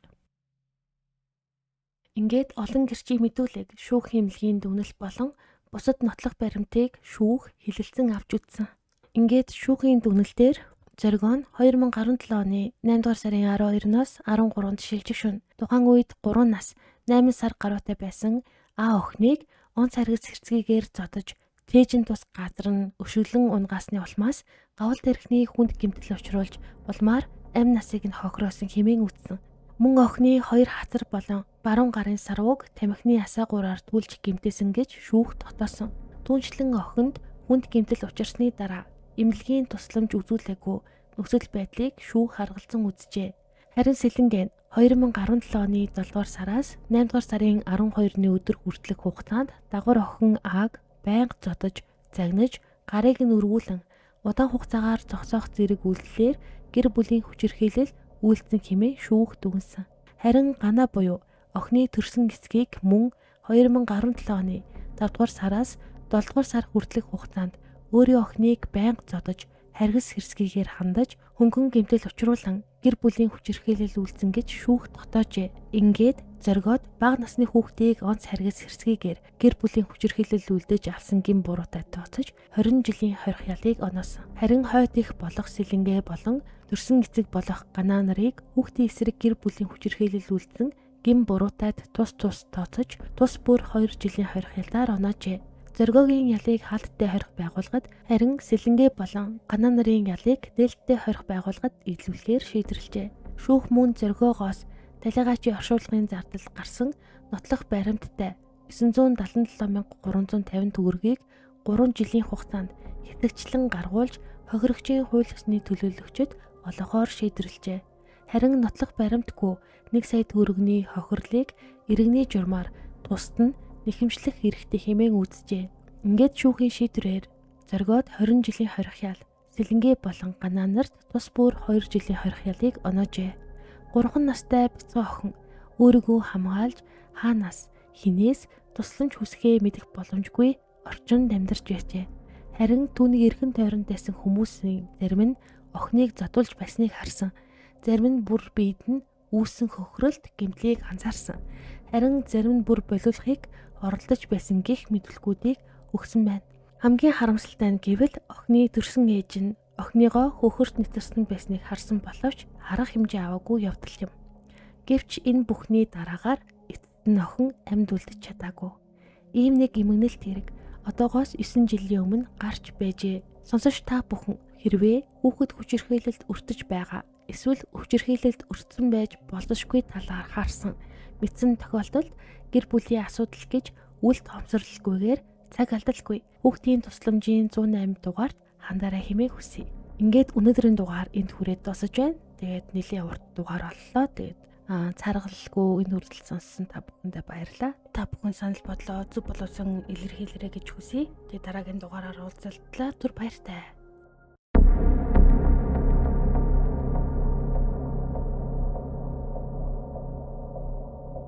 Ингээд олон гэрчийг мэдүүлээд шүүх хэмлэгийн дүгнэлт болон бусад нотлох баримтыг шүүх хилэлцэн авч үзсэн. Ингээд шүүхийн дүгнэлтээр зориг нь 2017 оны 8 дугаар сарын 12-ноос 13-нд шилжих шөнө тухайн үед 3 нас 8 сар гаруйтай байсан А охиныг онц харгас хэрцгийгээр зодож тээжин тус газар нь өшөглөн унгасны улмаас гавал тархины хүнд гэмтэл учруулж улмаар амь насыг нь хохироосон хэмээн үтсэн. Мөн охины 2 хатар болон баруун гарын сарвууг тамхины асаагуураар түлж гэмтээсэн гэж шүүх дотоосон. Түүнчлэн охинд хүнд гэмтэл учирсны дараа эмнэлгийн тусламж үзүүлээгүй нөхцөл байдлыг шүүх харгалзан үзжээ. Харин Сэлэнгэ нь 2017 оны 7 дугаар сараас 8 дугаар сарын 12-ны өдөр хүртэлх хугацаанд дагвар охин Ааг байнга зодож, загнаж, гарыг нь өргүүлэн удаан хугацаагаар зогсоох зэрэг үйлдэлээр гэр бүлийн хүчирхийлэл үйлдсэн хэмээн шүүх дүгнсэн. Харин Гана буюу охины төрсөн эцгийг мөн 2017 оны 5 дугаар сараас 7 дугаар сар хүртэлх хугацаанд өөрийн охиныг байнга зодож, харгас хэрсгийгээр хандаж, хөнгөн гэмтэл учруулан гэр бүлийн хүчирхийлэл үйлдсэн гэж шүүх дотоожээ. Ингээд зоригод бага насны хүүхдийг онц харгас хэрсгийгээр гэр бүлийн хүчирхийлэл үйлдэж авсан гин буруутай тооцож 20 жилийн хорих ялыг оноосон. Харин хойд их болох Сэлэнгэ болон төрсөн эцэг болох Гана нарыг хүүхдийн эсрэг гэр бүлийн хүчирхийлэл үйлдсэн гин буруудад тус тооцож тус бүр 2 жилийн хорих ялаар оноожээ. Зоригогийн ялыг хаалттай хорих байгууллагад харин Сэлэнгэ болон Гана нарын ялыг нээлттэй хорих байгууллагад илүүлэхээр шийдэрлэжээ. Шүүх мөн зоригоогоос талигаачийн оршуулгын зардал гарсан нотлох баримттай 977,350 төгрөгийг 3 жилийн хугацаанд хэвтэгчлэн гаргуулж хохирогчийн хууль ёсны төлөөлөгчөд олгохоор шийдэрлэжээ. Харин нотлох баримтгүй 1 сая төгрөгийн хохирлыг иргэний журмаар тусад нь нэхэмжлэх хэрэгтэй хэмээн үзжээ. Ингээд шүүхийн шийдвэрээр зоригод 20 жилийн хорих ял, Сэлэнгэ болон Гана нарт тус бүр 2 жилийн хорих ялыг оноожээ. 3 настай бяцхан охин өөрийгөө хамгаалж хаанаас хинээс тусламж хүсэхээ мэдэх боломжгүй орчинд амьдарч байжээ. Харин түүний эргэн тойронд байсан хүмүүсийн зарим нь охиныг задуулж байсныг харсан. Зарим нь бүр биед нь үүссэн хохиролт гэмтлийг анзаарсан. Харин зарим нь бүр болиулахыг оролдож байсан гэх мэдүүлгүүдийг өгсөн байна. Хамгийн харамсалтай нь гэвэл охины төрсөн ээж нь охиныгоо хөхөрт нэтэрсэн байсныг харсан боловч арга хэмжээ аваагүй явдал юм. Гэвч энэ бүхний дараагаар эцэст нь охин амьд үлдэж чадаагүй. Ийм нэг эмгэнэлт хэрэг одоогоос 9 жилийн өмнө гарч байжээ. Сонсогч та бүхэн хэрвээ хүүхэд хүчирхийлэлд өртөж байгаа эсвэл хүчирхийлэлд өртсөн байж болзошгүй талаар харсан мэдсэн тохиолдолд гэр бүлийн асуудал гэж үл томсорлолгүйгээр цаг алдалгүй хүүхдийн тусламжийн 108 дугаард хандаарай хэмээн хүсье. Ингээд өнөөдрийн дугаар энд хүрээд дуусаж байна. Тэгээд нэлийн урт дугаар боллоо. Тэгээд цааргалгүй энэ хүртэл сонссон та бүхэндээ баярлалаа. Та бүхэн санал бодлоо зөв боловсон илэрхийлэрэй гэж хүсье. Тэгээд дараагийн дугаараар уулзалтлаа. Түр баяртай.